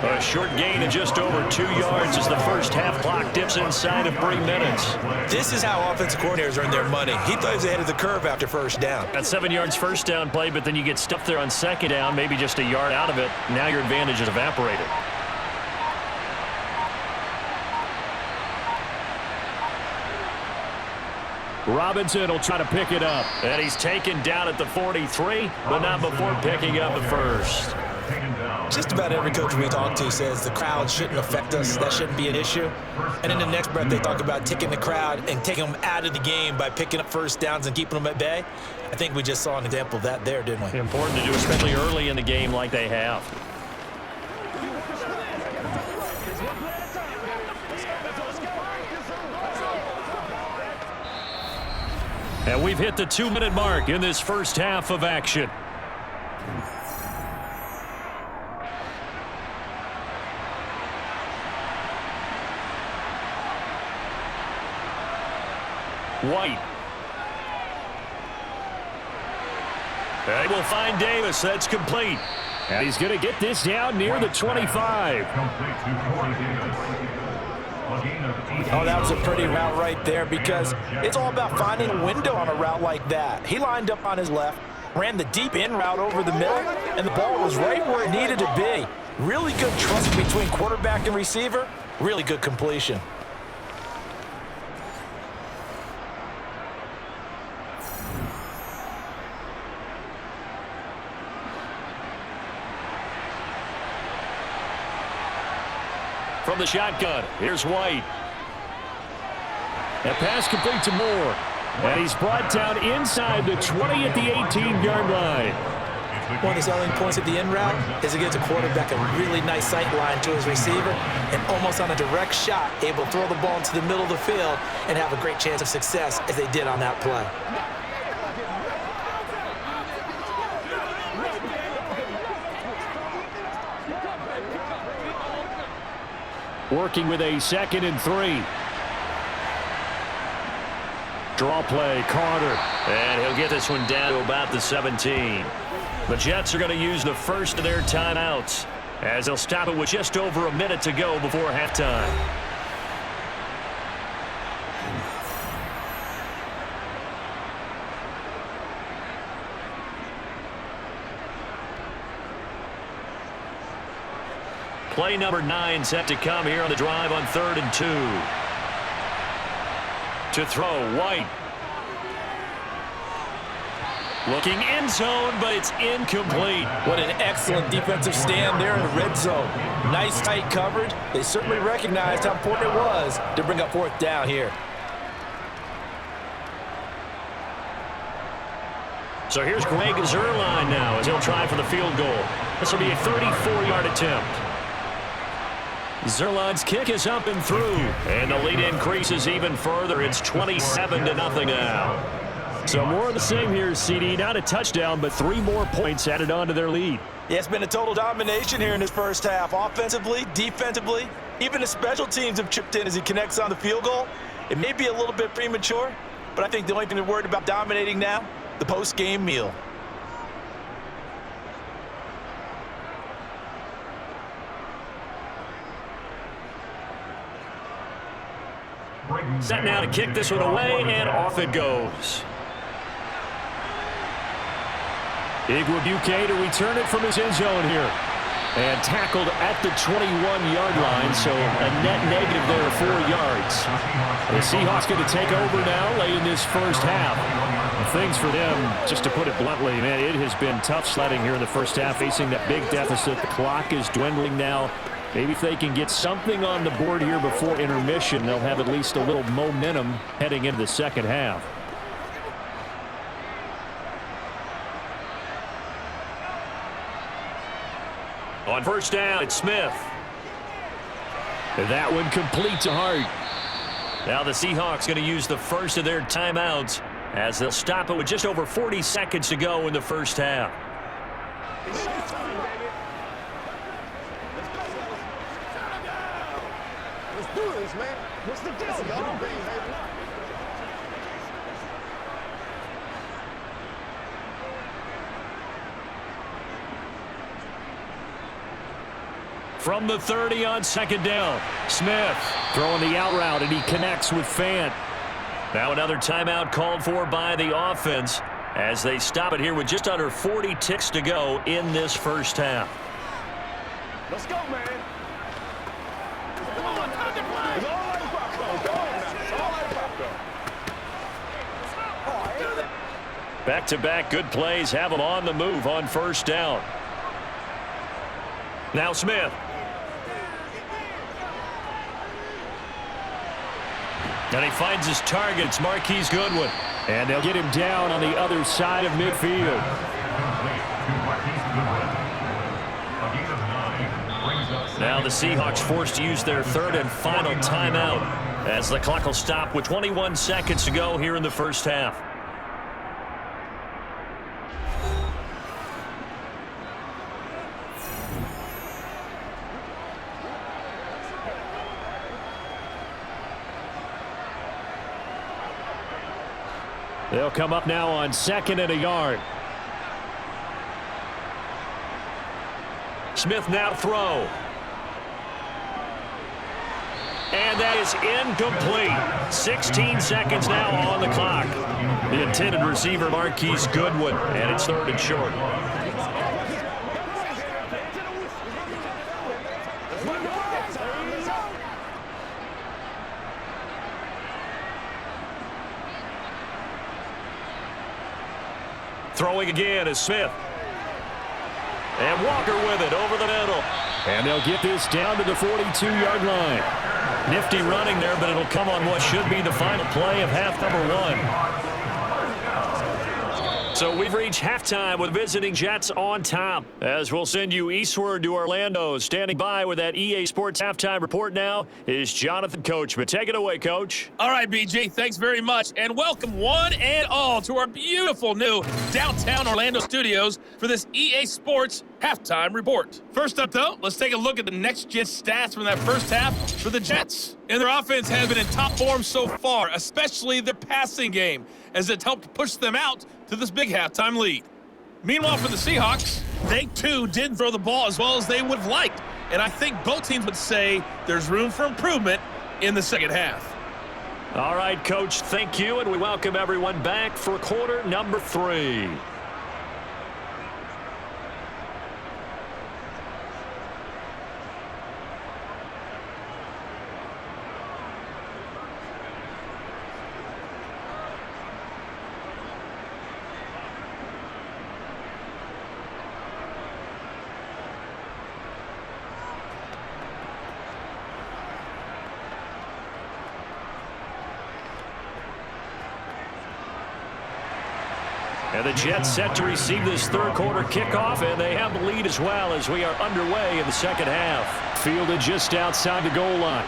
A short gain of just over 2 yards as the first half clock dips inside of 3 minutes. This is how offensive coordinators earn their money. He thought he was ahead of the curve after first down. At 7 yards first down play, but then you get stuffed there on second down, maybe just a yard out of it. Now your advantage is evaporated. Robinson will try to pick it up. And he's taken down at the 43, but not before picking up the first. Just about every coach we talk to says the crowd shouldn't affect us. That shouldn't be an issue. And in the next breath, they talk about taking the crowd and taking them out of the game by picking up first downs and keeping them at bay. I think we just saw an example of that there, didn't we? Important to do, especially early in the game like they have. And we've hit the 2-minute mark in this first half of action. White. They will find Davis. That's complete. And he's going to get this down near the 25. Oh, that was a pretty route right there because it's all about finding a window on a route like that. He lined up on his left, ran the deep in route over the middle, and the ball was right where it needed to be. Really good trust between quarterback and receiver. Really good completion. From the shotgun, here's White. A pass complete to Moore. And he's brought down inside the 20 at the 18-yard line. One of the selling points at the end route is it gives a quarterback a really nice sight line to his receiver and almost on a direct shot able to throw the ball into the middle of the field and have a great chance of success as they did on that play. Working with a 2nd and 3. Draw play, Carter. And he'll get this one down to about the 17. The Jets are going to use the first of their timeouts as they'll stop it with just over a minute to go before halftime. Play number 9 set to come here on the drive on 3rd and 2. To throw, White. Looking end zone, but it's incomplete. What an excellent defensive stand there in the red zone. Nice tight coverage. They certainly recognized how important it was to bring up 4th down here. So here's Greg Zuerlein now as he'll try for the field goal. This will be a 34-yard attempt. Zuerlein's kick is up and through, and the lead increases even further. It's 27-0 now. So more of the same here, CD. Not a touchdown, but 3 more points added on to their lead. Yeah, it's been a total domination here in this first half. Offensively, defensively, even the special teams have chipped in as he connects on the field goal. It may be a little bit premature, but I think the only thing they're worried about dominating now, the post-game meal. Set now to kick this one away, and off it goes. Igwebuike to return it from his end zone here. And tackled at the 21-yard line, so a net negative there of 4 yards. The Seahawks going to take over now late in this first half. Things for them, just to put it bluntly, man, it has been tough sledding here in the first half, facing that big deficit. The clock is dwindling now. Maybe if they can get something on the board here before intermission, they'll have at least a little momentum heading into the second half. On first down, it's Smith. And that one complete to Hart. Now the Seahawks going to use the first of their timeouts as they'll stop it with just over 40 seconds to go in the first half. Let's do this, man. What's the deal, y'all? From the 30 on second down, Smith throwing the out route, and he connects with Fant. Now another timeout called for by the offense as they stop it here with just under 40 ticks to go in this first half. Let's go, man. Come on, time to play. It's all like popcorn. Go on now. It's all like popcorn. Back-to-back good plays have them on the move on first down. Now Smith. And he finds his target. It's Marquise Goodwin. And they'll get him down on the other side of midfield. Now the Seahawks forced to use their third and final timeout as the clock will stop with 21 seconds to go here in the first half. They'll come up now on 2nd and a yard. Smith now throw. And that is incomplete. 16 seconds now on the clock. The intended receiver, Marquise Goodwin, and it's 3rd and short. Throwing again is Smith. And Walker with it over the middle. And they'll get this down to the 42-yard line. Nifty running there, but it'll come on what should be the final play of half number 1. So we've reached halftime with visiting Jets on top. As we'll send you eastward to Orlando. Standing by with that EA Sports halftime report now is Jonathan Coachman. Take it away, Coach. All right, BG, thanks very much. And welcome one and all to our beautiful new downtown Orlando studios for this EA Sports halftime report. First up, though, let's take a look at the next-gen stats from that first half for the Jets. And their offense has been in top form so far, especially their passing game, as it helped push them out to this big halftime lead. Meanwhile, for the Seahawks, they too didn't throw the ball as well as they would have liked. And I think both teams would say there's room for improvement in the second half. All right, Coach, thank you, and we welcome everyone back for quarter number 3. And the Jets set to receive this third quarter kickoff, and they have the lead as well as we are underway in the second half. Fielded just outside the goal line.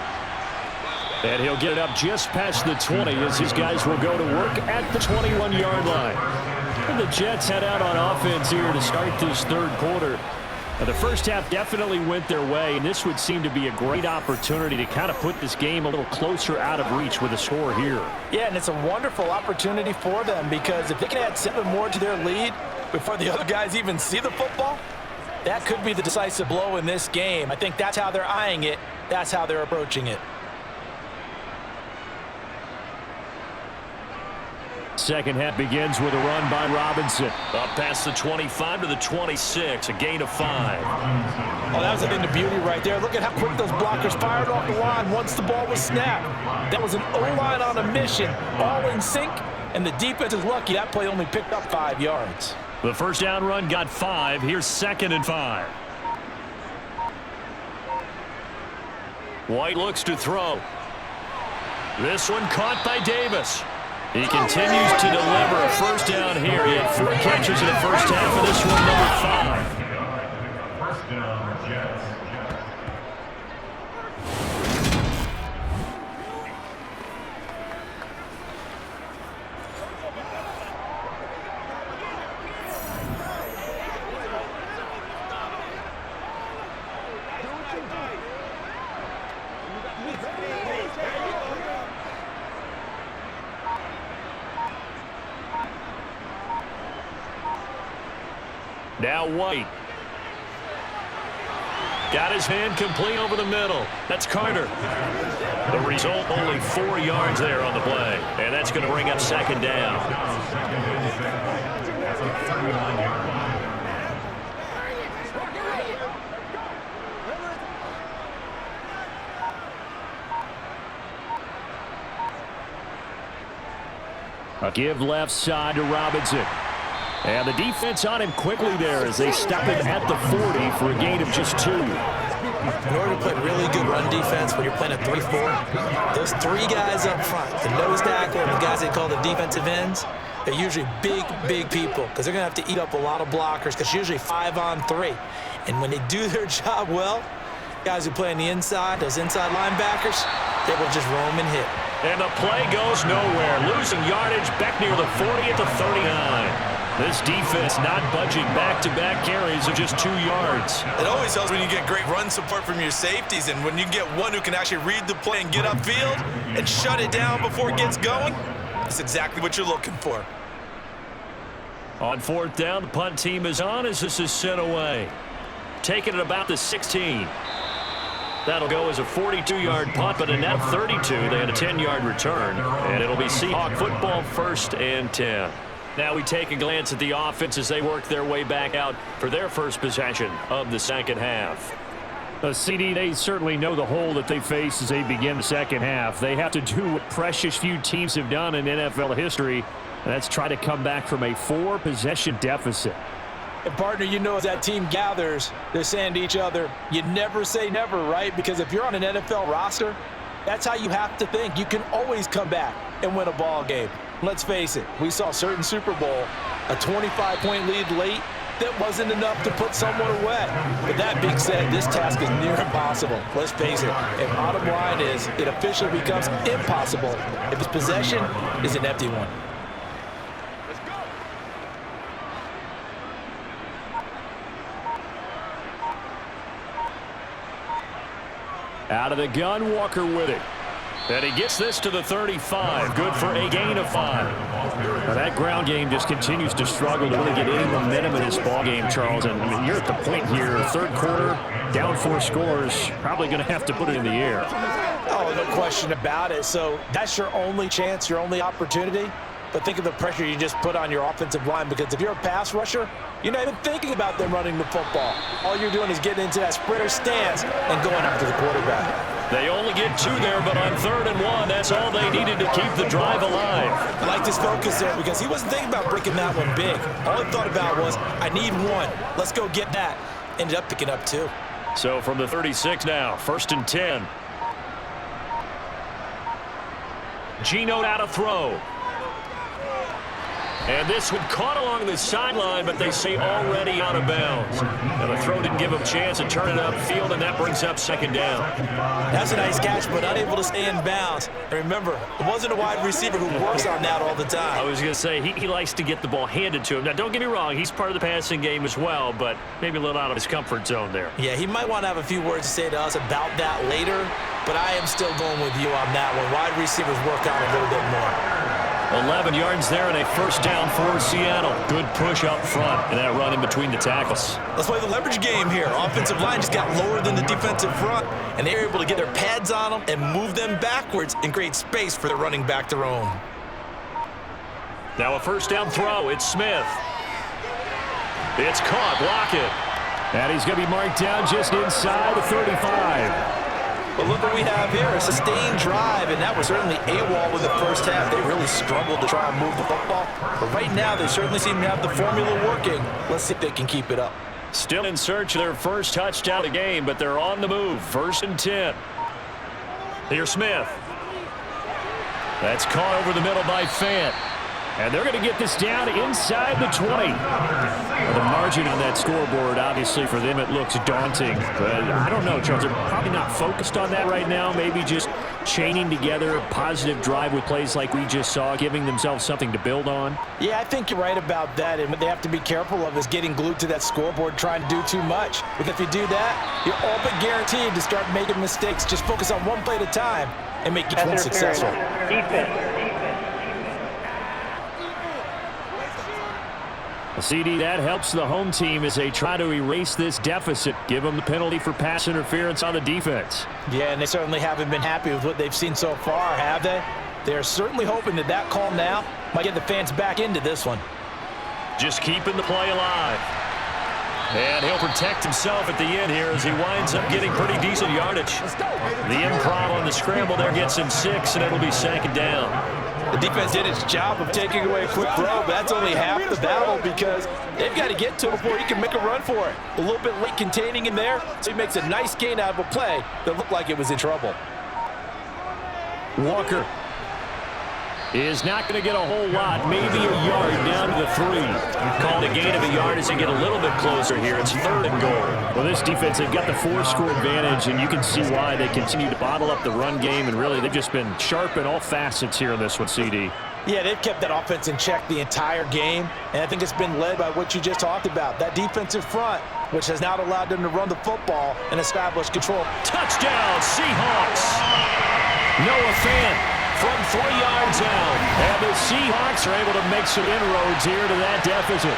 And he'll get it up just past the 20 as his guys will go to work at the 21-yard line. And the Jets head out on offense here to start this third quarter. The first half definitely went their way, and this would seem to be a great opportunity to kind of put this game a little closer out of reach with a score here. Yeah, and it's a wonderful opportunity for them because if they can add 7 more to their lead before the other guys even see the football, that could be the decisive blow in this game. I think that's how they're eyeing it. That's how they're approaching it. Second half begins with a run by Robinson. Up past the 25 to the 26, a gain of 5. Oh, that was a thing of beauty right there. Look at how quick those blockers fired off the line once the ball was snapped. That was an O-line on a mission, all in sync, and the defense is lucky that play only picked up 5 yards. The first down run got 5. Here's 2nd and 5. White looks to throw. This one caught by Davis. He continues to deliver a first down here. He had 4 catches in the first half of this one, number 5. First down, Jets. Now White. Got his hand complete over the middle. That's Carter. The result, only 4 yards there on the play. And that's going to bring up 2nd down. A give left side to Robinson. And the defense on him quickly there as they stop him at the 40 for a gain of just 2. In order to play really good run defense when you're playing a 3-4, those 3 guys up front, the nose tackle and the guys they call the defensive ends, they're usually big people because they're going to have to eat up a lot of blockers because usually 5 on 3. And when they do their job well, guys who play on the inside, those inside linebackers, they will just roam and hit. And the play goes nowhere. Losing yardage back near the 40 at the 39. This defense not budging back-to-back carries of just 2 yards. It always helps when you get great run support from your safeties, and when you get one who can actually read the play and get upfield and shut it down before it gets going, that's exactly what you're looking for. On 4th down, the punt team is on as this is sent away. Taking it about the 16. That'll go as a 42-yard punt, but a net 32. They had a 10-yard return, and it'll be Seahawk football 1st and 10. Now we take a glance at the offense as they work their way back out for their first possession of the second half. CD, they certainly know the hole that they face as they begin the second half. They have to do what precious few teams have done in NFL history, and that's try to come back from a 4-possession deficit. And partner, you know, as that team gathers, they're saying to each other, you never say never, right? Because if you're on an NFL roster, that's how you have to think. You can always come back and win a ball game. Let's face it, we saw certain Super Bowl, a 25-point lead late, that wasn't enough to put someone away. But that being said, this task is near impossible. Let's face it. And bottom line is, it officially becomes impossible if his possession is an empty one. Out of the gun, Walker with it. And he gets this to the 35. Good for a gain of 5. Now that ground game just continues to struggle to really get any momentum in this ball game, Charles. And I mean, you're at the point here, third quarter, down 4 scores, probably going to have to put it in the air. Oh, no question about it. So that's your only chance, your only opportunity. But think of the pressure you just put on your offensive line, because if you're a pass rusher, you're not even thinking about them running the football. All you're doing is getting into that sprinter stance and going after the quarterback. They only get 2 there, but on 3rd and 1, that's all they needed to keep the drive alive. I liked his focus there because he wasn't thinking about breaking that one big. All he thought about was, I need 1. Let's go get that. Ended up picking up 2. So from the 36 now, 1st and 10. Geno out of throw. And this one caught along the sideline, but they say already out of bounds. And the throw didn't give him a chance to turn it upfield, and that brings up second down. That's a nice catch, but unable to stay in bounds. And remember, it wasn't a wide receiver who works on that all the time. I was going to say, he likes to get the ball handed to him. Now, don't get me wrong, he's part of the passing game as well, but maybe a little out of his comfort zone there. Yeah, he might want to have a few words to say to us about that later, but I am still going with you on that one. Wide receivers work on a little bit more. 11 yards there and a first down for Seattle. Good push up front and that run in between the tackles. Let's play the leverage game here. Offensive line just got lower than the defensive front, and they were able to get their pads on them and move them backwards and create space for the running back to roam. Now a first down throw. It's Smith. It's caught. Block it. And he's going to be marked down just inside the 35. But look what we have here, a sustained drive, and that was certainly AWOL in the first half. They really struggled to try and move the football. But right now, they certainly seem to have the formula working. Let's see if they can keep it up. Still in search of their first touchdown of the game, but they're on the move. First and 10. Here's Smith. That's caught over the middle by Fant. And they're going to get this down inside the 20. Well, the margin on that scoreboard, obviously, for them, it looks daunting. But I don't know, Charles. They're probably not focused on that right now. Maybe just chaining together a positive drive with plays like we just saw, giving themselves something to build on. Yeah, I think you're right about that. And what they have to be careful of is getting glued to that scoreboard, trying to do too much. Because if you do that, you're all but guaranteed to start making mistakes. Just focus on one play at a time and make each one successful. Defense. CD, that helps the home team as they try to erase this deficit, give them the penalty for pass interference on the defense. Yeah, and they certainly haven't been happy with what they've seen so far, have they? They're certainly hoping that that call now might get the fans back into this one. Just keeping the play alive. And he'll protect himself at the end here as he winds up getting pretty decent yardage. The improv on the scramble there gets him 6, and it'll be second down. The defense did its job of taking away a quick throw, but that's only half the battle because they've got to get to it before he can make a run for it. A little bit late containing him there, so he makes a nice gain out of a play that looked like it was in trouble. Walker is not going to get a whole lot, maybe a yard down to the 3. Called a gain of a yard as they get a little bit closer here. It's 3rd and goal. Well, this defense, they've got the 4-score advantage, and you can see why they continue to bottle up the run game, and really they've just been sharp in all facets here in this one, CD. Yeah, they've kept that offense in check the entire game, and I think it's been led by what you just talked about, that defensive front, which has now allowed them to run the football and establish control. Touchdown, Seahawks! Noah Fant from 3 yards out. And the Seahawks are able to make some inroads here to that deficit.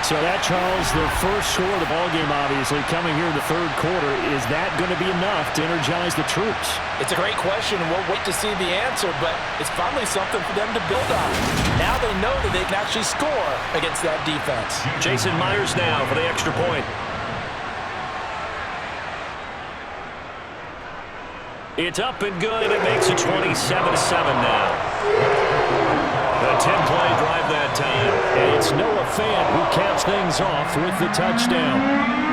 So that, Charles, their first score of the ballgame, obviously, coming here in the 3rd quarter. Is that going to be enough to energize the troops? It's a great question, and we'll wait to see the answer, but it's finally something for them to build on. Now they know that they can actually score against that defense. Jason Myers now for the extra point. It's up and good, and it makes it 27-7 now. A 10-play drive that time. And it's Noah Fant who caps things off with the touchdown.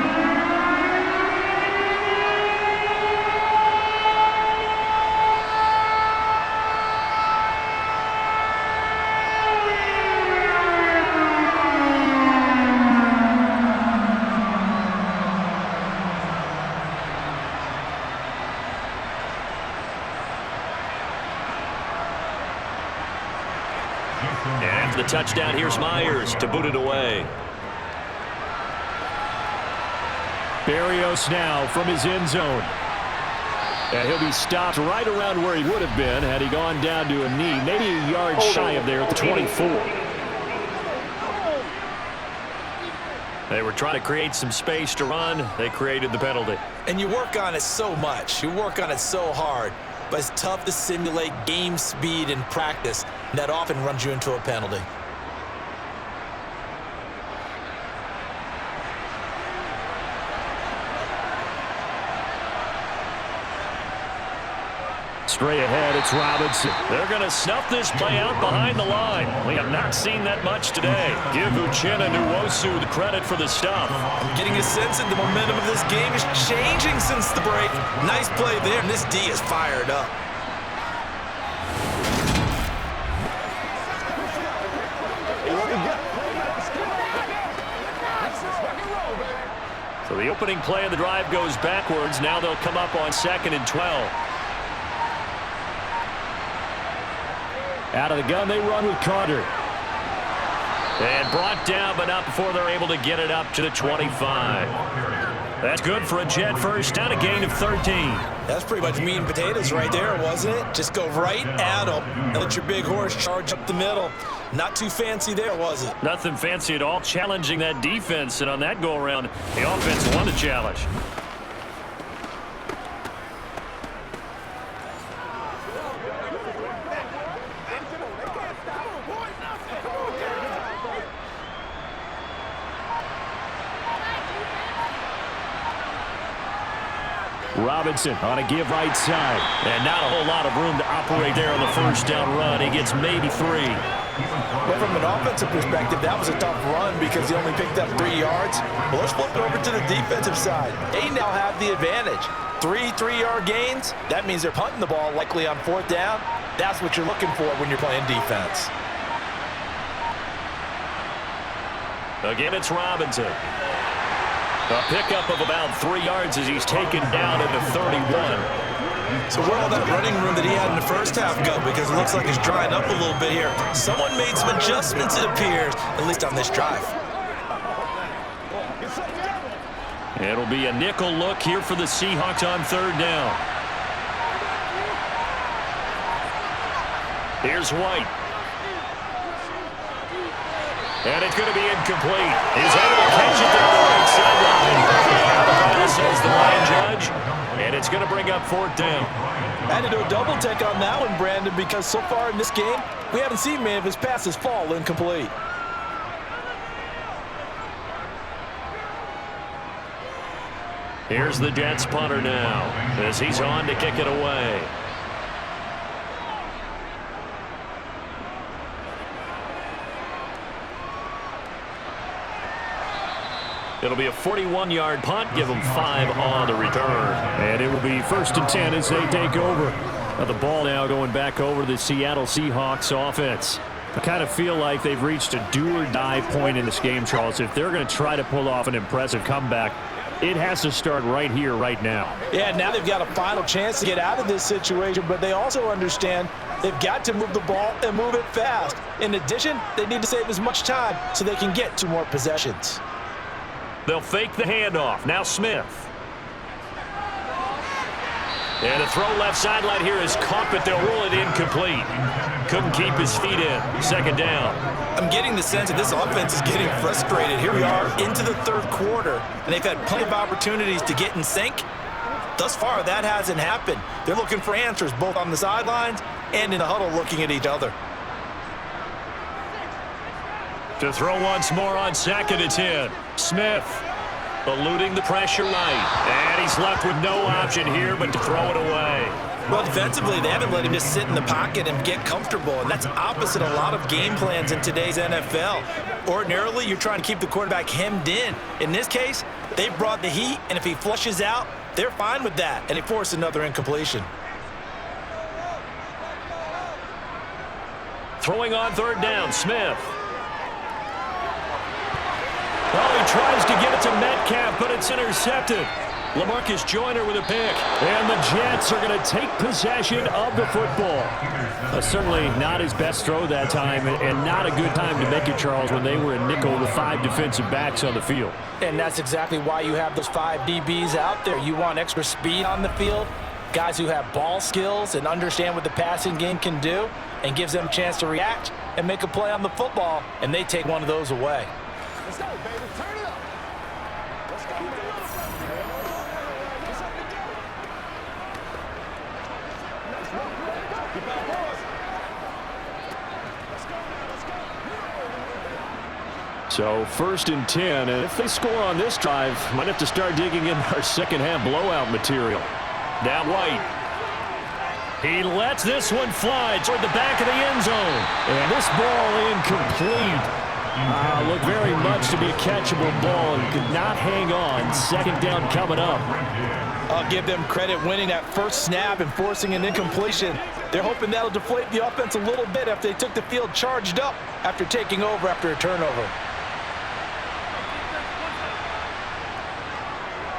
And for the touchdown, here's Myers to boot it away. Berrios now from his end zone. And he'll be stopped right around where he would have been had he gone down to a knee, maybe a yard shy of there at the 24. They were trying to create some space to run. They created the penalty. And you work on it so much. You work on it so hard. But it's tough to simulate game speed in practice. And that often runs you into a penalty. Straight ahead, it's Robinson. They're going to snuff this play out behind the line. We have not seen that much today. Give Uchenna Nwosu the credit for the stuff. I'm getting a sense that the momentum of this game is changing since the break. Nice play there, and this D is fired up. opening play of the drive goes backwards. Now they'll come up on 2nd and 12. Out of the gun, they run with Carter. And brought down, but not before they're able to get it up to the 25. That's good for a Jet first down, a gain of 13. That's pretty much meat and potatoes right there, wasn't it? Just go right at them and let your big horse charge up the middle. Not too fancy there, was it? Nothing fancy at all, challenging that defense. And on that go-around, the offense won the challenge. Robinson on a give right side. And not a whole lot of room to operate there on the first down run. He gets maybe 3. Well, from an offensive perspective, that was a tough run because he only picked up 3 yards. Well, let's flip it over to the defensive side. They now have the advantage. 3 3-yard gains. That means they're punting the ball likely on 4th down. That's what you're looking for when you're playing defense. Again, it's Robinson. A pickup of about 3 yards as he's taken down at the 31. So where all that running room that he had in the first half go? Because it looks like it's drying up a little bit here. Someone made some adjustments, it appears, at least on this drive. It'll be a nickel look here for the Seahawks on 3rd down. Here's White. And it's going to be incomplete. He's able to catch it down the right sideline. Out of bounds, says the line judge. And it's going to bring up 4th down. I had to do a double take on that one, Brandon, because so far in this game, we haven't seen many of his passes fall incomplete. Here's the Jets punter now as he's on to kick it away. It'll be a 41-yard punt. Give them 5 on the return. And it will be 1st and 10 as they take over. Now the ball now going back over to the Seattle Seahawks offense. I kind of feel like they've reached a do-or-die point in this game, Charles. If they're going to try to pull off an impressive comeback, it has to start right here, right now. Yeah, now they've got a final chance to get out of this situation, but they also understand they've got to move the ball and move it fast. In addition, they need to save as much time so they can get 2 more possessions. They'll fake the handoff. Now Smith. And a throw left sideline here is caught, but they'll rule it incomplete. Couldn't keep his feet in. 2nd down. I'm getting the sense that this offense is getting frustrated. Here we are into the 3rd quarter, and they've had plenty of opportunities to get in sync. Thus far, that hasn't happened. They're looking for answers both on the sidelines and in the huddle looking at each other. To throw once more on 2nd and 10. Smith eluding the pressure right. And he's left with no option here but to throw it away. Well, defensively, they haven't let him just sit in the pocket and get comfortable, and that's opposite a lot of game plans in today's NFL. Ordinarily, you're trying to keep the quarterback hemmed in. In this case, they brought the heat, and if he flushes out, they're fine with that, and they force another incompletion. Throwing on 3rd down, Smith. Well, he tries to get it to Metcalf, but it's intercepted. LaMarcus Joyner with a pick. And the Jets are going to take possession of the football. Certainly not his best throw that time, and not a good time to make it, Charles, when they were a nickel with 5 defensive backs on the field. And that's exactly why you have those 5 DBs out there. You want extra speed on the field, guys who have ball skills and understand what the passing game can do, and gives them a chance to react and make a play on the football, and they take one of those away. Let's go, baby. Turn it up. Let's go. So 1st and 10, and if they score on this drive, might have to start digging in our 2nd half blowout material. Now White. He lets this one fly toward the back of the end zone. And this ball incomplete. Looked very much to be a catchable ball and could not hang on. 2nd down coming up. I'll give them credit winning that first snap and forcing an incompletion. They're hoping that'll deflate the offense a little bit after they took the field charged up after taking over after a turnover.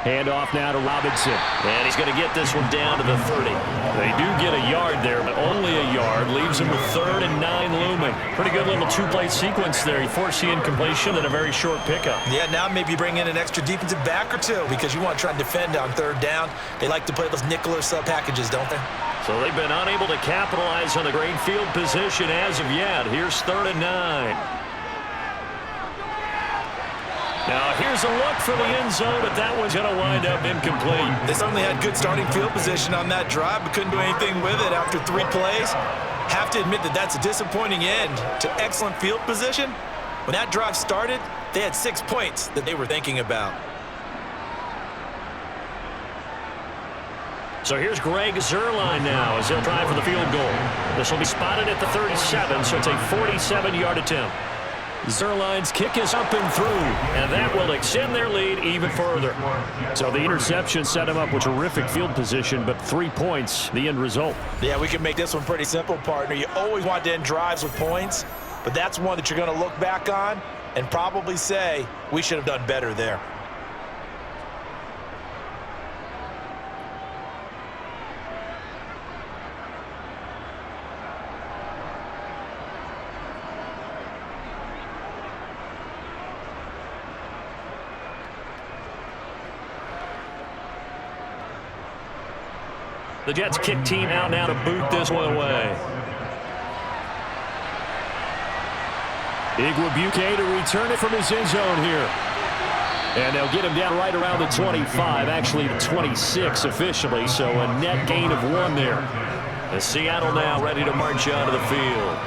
Handoff now to Robinson. And he's going to get this one down to the 30. They do get a yard there, but only a yard. Leaves him with 3rd and 9 looming. Pretty good little two-play sequence there. You force the incompletion and a very short pickup. Yeah, now maybe bring in an extra defensive back or two because you want to try and defend on 3rd down. They like to play those nickel or sub packages, don't they? So they've been unable to capitalize on the great field position as of yet. Here's 3rd and 9. Now, here's a look for the end zone, but that one's going to wind up incomplete. They certainly had good starting field position on that drive, but couldn't do anything with it after 3 plays. Have to admit that that's a disappointing end to excellent field position. When that drive started, they had 6 points that they were thinking about. So here's Greg Zuerlein now as he'll try for the field goal. This will be spotted at the 37, so it's a 47-yard attempt. Zuerlein's kick is up and through, and that will extend their lead even further. So the interception set him up with terrific field position, but 3 points, the end result. Yeah, we can make this one pretty simple, partner. You always want to end drives with points, but that's one that you're going to look back on and probably say, we should have done better there. The Jets kick team out now to boot this one away. Igwebuike to return it from his end zone here. And they'll get him down right around the 25, actually the 26 officially, so a net gain of 1 there. And Seattle now ready to march onto the field.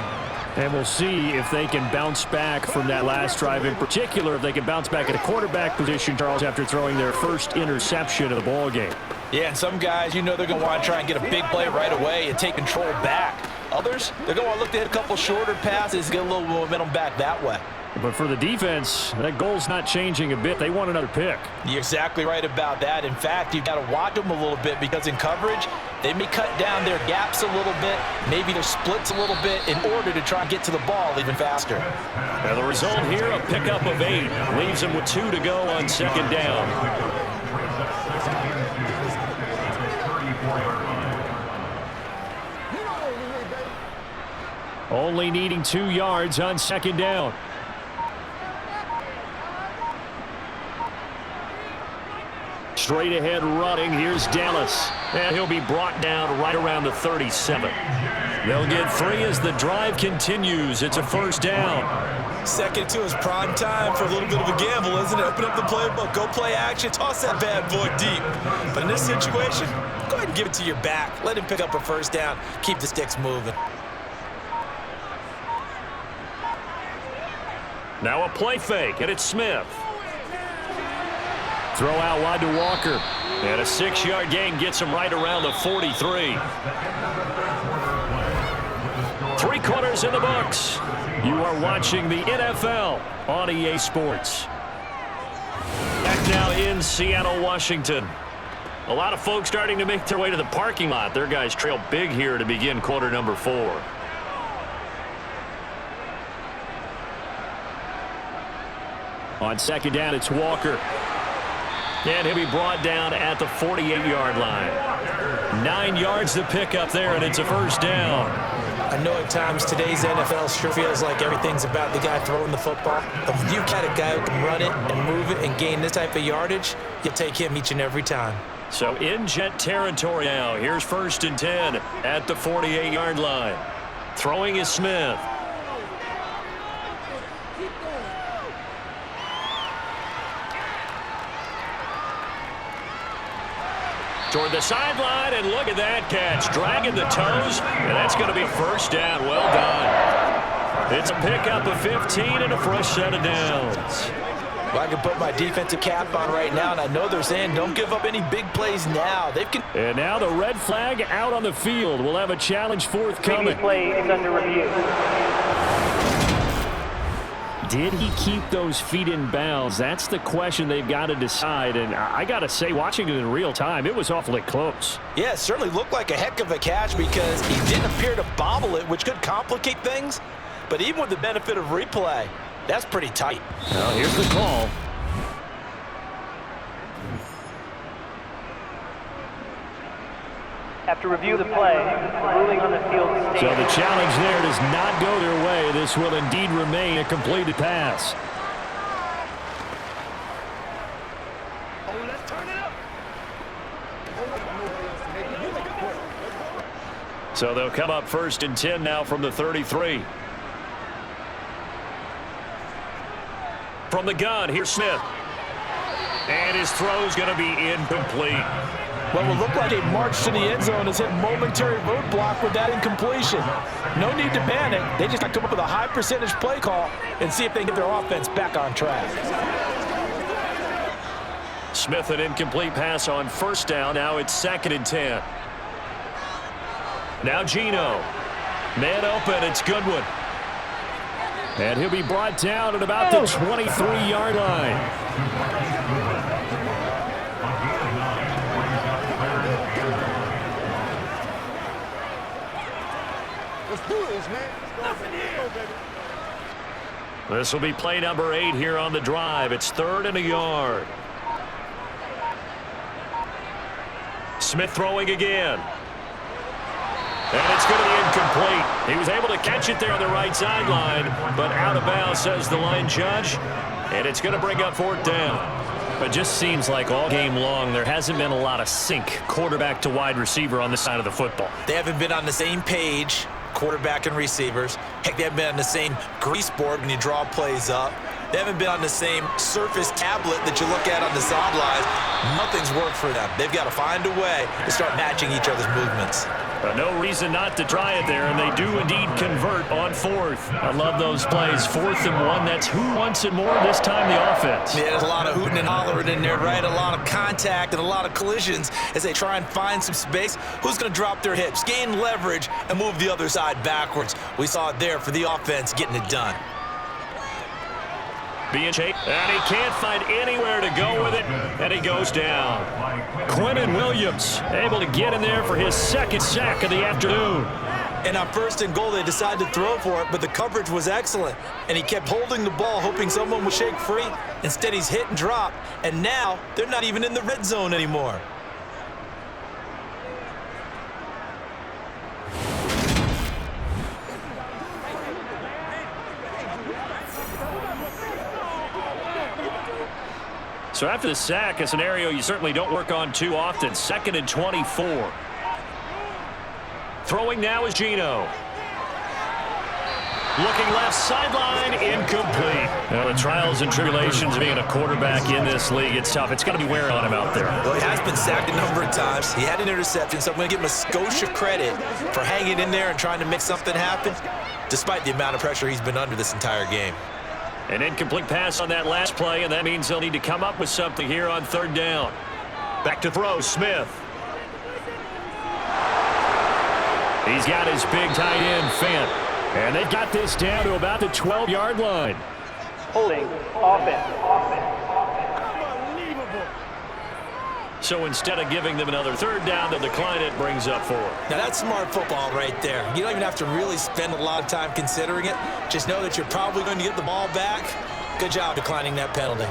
And we'll see if they can bounce back from that last drive, in particular if they can bounce back at a quarterback position, Charles, after throwing their first interception of the ball game. Yeah, and some guys, you know they're going to want to try and get a big play right away and take control back. Others, they're going to want to look to hit a couple shorter passes, get a little momentum back that way. But for the defense, that goal's not changing a bit. They want another pick. You're exactly right about that. In fact, you've got to watch them a little bit because in coverage, they may cut down their gaps a little bit, maybe their splits a little bit in order to try and get to the ball even faster. Now the result here, a pickup of 8. Leaves them with 2 to go on 2nd down. Only needing 2 yards on 2nd down. Straight ahead running. Here's Dallas. And he'll be brought down right around the 37. They'll get 3 as the drive continues. It's a 1st down. 2nd to is prime time for a little bit of a gamble, isn't it? Open up the playbook, go play action, toss that bad boy deep. But in this situation, go ahead and give it to your back. Let him pick up a 1st down. Keep the sticks moving. Now a play fake, and it's Smith. Throw out wide to Walker. And a 6-yard gain gets him right around the 43. 3 quarters in the books. You are watching the NFL on EA Sports. Back now in Seattle, Washington. A lot of folks starting to make their way to the parking lot. Their guys trail big here to begin quarter number 4. On 2nd down, it's Walker. And he'll be brought down at the 48-yard line. 9 yards to pick up there, and it's a 1st down. I know at times today's NFL sure feels like everything's about the guy throwing the football. But when you've got a guy who can run it and move it and gain this type of yardage, you'll take him each and every time. So in Jet territory now. Here's 1st and 10 at the 48-yard line. Throwing is Smith. Toward the sideline, and look at that catch. Dragging the toes, and that's going to be 1st down. Well done. It's a pickup of 15 and a fresh set of downs. Well, I can put my defensive cap on right now, and I know they're saying don't give up any big plays now. And now the red flag out on the field. We'll have a challenge forthcoming. Play is under review. Did he keep those feet in bounds? That's the question they've got to decide. And I got to say, watching it in real time, it was awfully close. Yeah, it certainly looked like a heck of a catch because he didn't appear to bobble it, which could complicate things. But even with the benefit of replay, that's pretty tight. Well, here's the call. To review the play, ruling on the field stands. So the challenge there does not go their way. This will indeed remain a completed pass. Oh, let's turn it up. So they'll come up 1st and 10 now from the 33. From the gun, here's Smith. And his throw's going to be incomplete. What will look like a march to the end zone is hit momentary roadblock with that incompletion. No need to panic. They just got to come up with a high percentage play call and see if they can get their offense back on track. Smith, an incomplete pass on 1st down. Now it's 2nd and 10. Now Geno. Man open. It's Goodwin. And he'll be brought down at about the 23-yard line. Let's do this, man. Nothing here, baby. This will be play number 8 here on the drive. It's 3rd and a yard. Smith throwing again. And it's going to be incomplete. He was able to catch it there on the right sideline, but out of bounds, says the line judge. And it's going to bring up 4th down. It just seems like all game long there hasn't been a lot of sync quarterback to wide receiver on this side of the football. They haven't been on the same page, quarterback and receivers. Heck, they haven't been on the same grease board when you draw plays up. They haven't been on the same surface tablet that you look at on the sidelines. Nothing's worked for them. They've got to find a way to start matching each other's movements. But no reason not to try it there, and they do indeed convert on 4th. I love those plays. 4th and 1, that's who wants it more this time, the offense. Yeah, there's a lot of hooting and hollering in there, right? A lot of contact and a lot of collisions as they try and find some space. Who's going to drop their hips, gain leverage, and move the other side backwards? We saw it there for the offense getting it done. Being chased, and he can't find anywhere to go with it, and he goes down. Quentin Williams able to get in there for his 2nd sack of the afternoon. And on 1st and goal, they decided to throw for it, but the coverage was excellent. And he kept holding the ball, hoping someone would shake free. Instead, he's hit and dropped, and now they're not even in the red zone anymore. So after the sack, a scenario you certainly don't work on too often. 2nd and 24. Throwing now is Geno. Looking left sideline, incomplete. Now the trials and tribulations of being a quarterback in this league, it's tough. It's going to be wearing on him out there. Well, he has been sacked a number of times. He had an interception, so I'm going to give him a Scotia credit for hanging in there and trying to make something happen, despite the amount of pressure he's been under this entire game. An incomplete pass on that last play, and that means they'll need to come up with something here on 3rd down. Back to throw, Smith. He's got his big tight end, Fant. And they've got this down to about the 12-yard line. Holding, offense. So instead of giving them another 3rd down, they'll decline it, brings up 4. Now, that's smart football right there. You don't even have to really spend a lot of time considering it. Just know that you're probably going to get the ball back. Good job declining that penalty.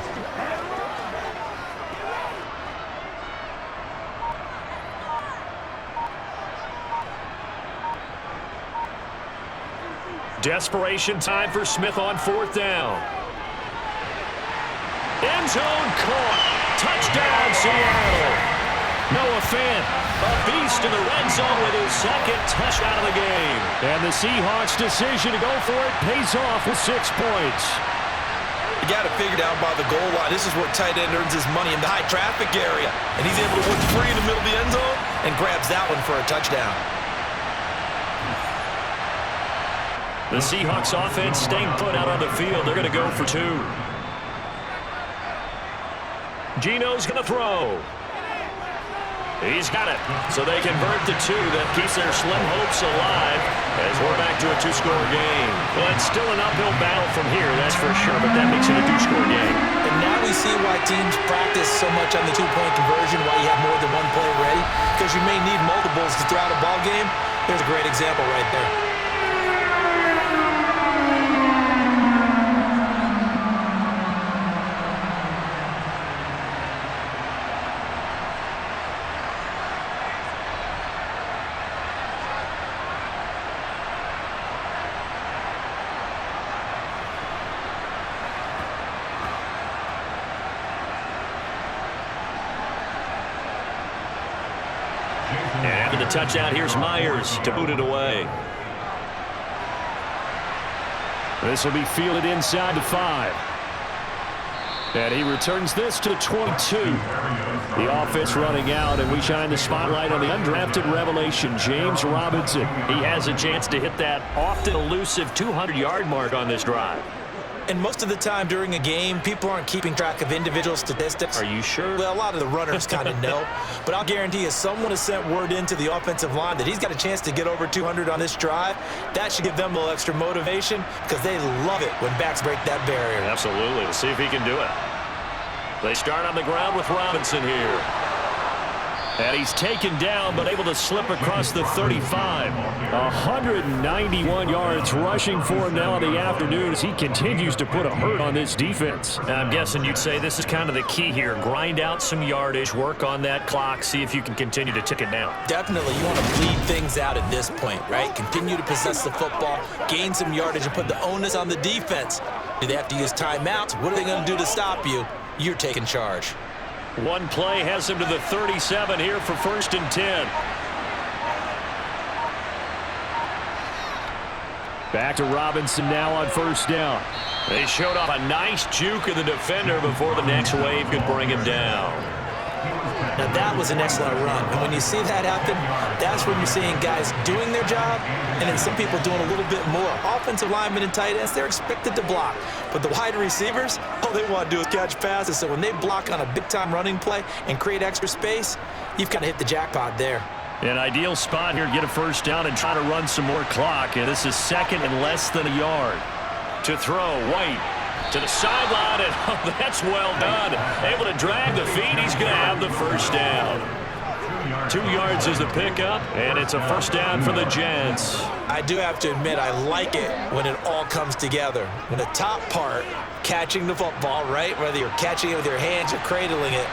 Desperation time for Smith on 4th down. End zone caught. Touchdown, Seattle. Noah Fant, a beast in the red zone with his 2nd touchdown of the game. And the Seahawks' decision to go for it pays off with 6 points. You got to figure it out by the goal line. This is where tight end earns his money, in the high traffic area. And he's able to work free in the middle of the end zone and grabs that one for a touchdown. The Seahawks offense staying put out on the field. They're going to go for 2. Geno's going to throw. He's got it. So they convert the 2. That keeps their slim hopes alive as we're back to a 2-score game. Well, it's still an uphill battle from here, that's for sure, but that makes it a 2-score game. And now we see why teams practice so much on the 2-point conversion, why you have more than one play ready, because you may need multiples to throw out a ball game. There's a great example right there. touchdown. Here's Myers to boot it away. This will be fielded inside the 5. And he returns this to the 22. The offense running out, and we shine the spotlight on the undrafted revelation, James Robinson. He has a chance to hit that often elusive 200-yard mark on this drive. And most of the time during a game, people aren't keeping track of individual statistics. Are you sure? Well, a lot of the runners kind of know. But I'll guarantee you, someone has sent word into the offensive line that he's got a chance to get over 200 on this drive. That should give them a little extra motivation because they love it when backs break that barrier. Absolutely. Let's see if he can do it. They start on the ground with Robinson here. And he's taken down, but able to slip across the 35. 191 yards rushing for him now in the afternoon as he continues to put a hurt on this defense. Now, I'm guessing you'd say this is kind of the key here. Grind out some yardage, work on that clock, see if you can continue to tick it down. Definitely, you want to bleed things out at this point, right? Continue to possess the football, gain some yardage, and put the onus on the defense. Do they have to use timeouts? What are they going to do to stop you? You're taking charge. One play has him to the 37 here for 1st and 10. Back to Robinson now on 1st down. They showed off a nice juke of the defender before the next wave could bring him down. Now that was an excellent run. And when you see that happen, that's when you're seeing guys doing their job and then some people doing a little bit more. Offensive linemen and tight ends, they're expected to block. But the wide receivers, all they want to do is catch passes. So when they block on a big-time running play and create extra space, you've kind of hit the jackpot there. An ideal spot here to get a 1st down and try to run some more clock. And this is 2nd and less than a yard. To throw, White to the sideline, and oh, that's well done. Able to drag the feet. He's going to have the 1st down. 2 yards is the pickup, and it's a 1st down for the Jets. I do have to admit, I like it when it all comes together. When the top part, catching the football, right, whether you're catching it with your hands or cradling it,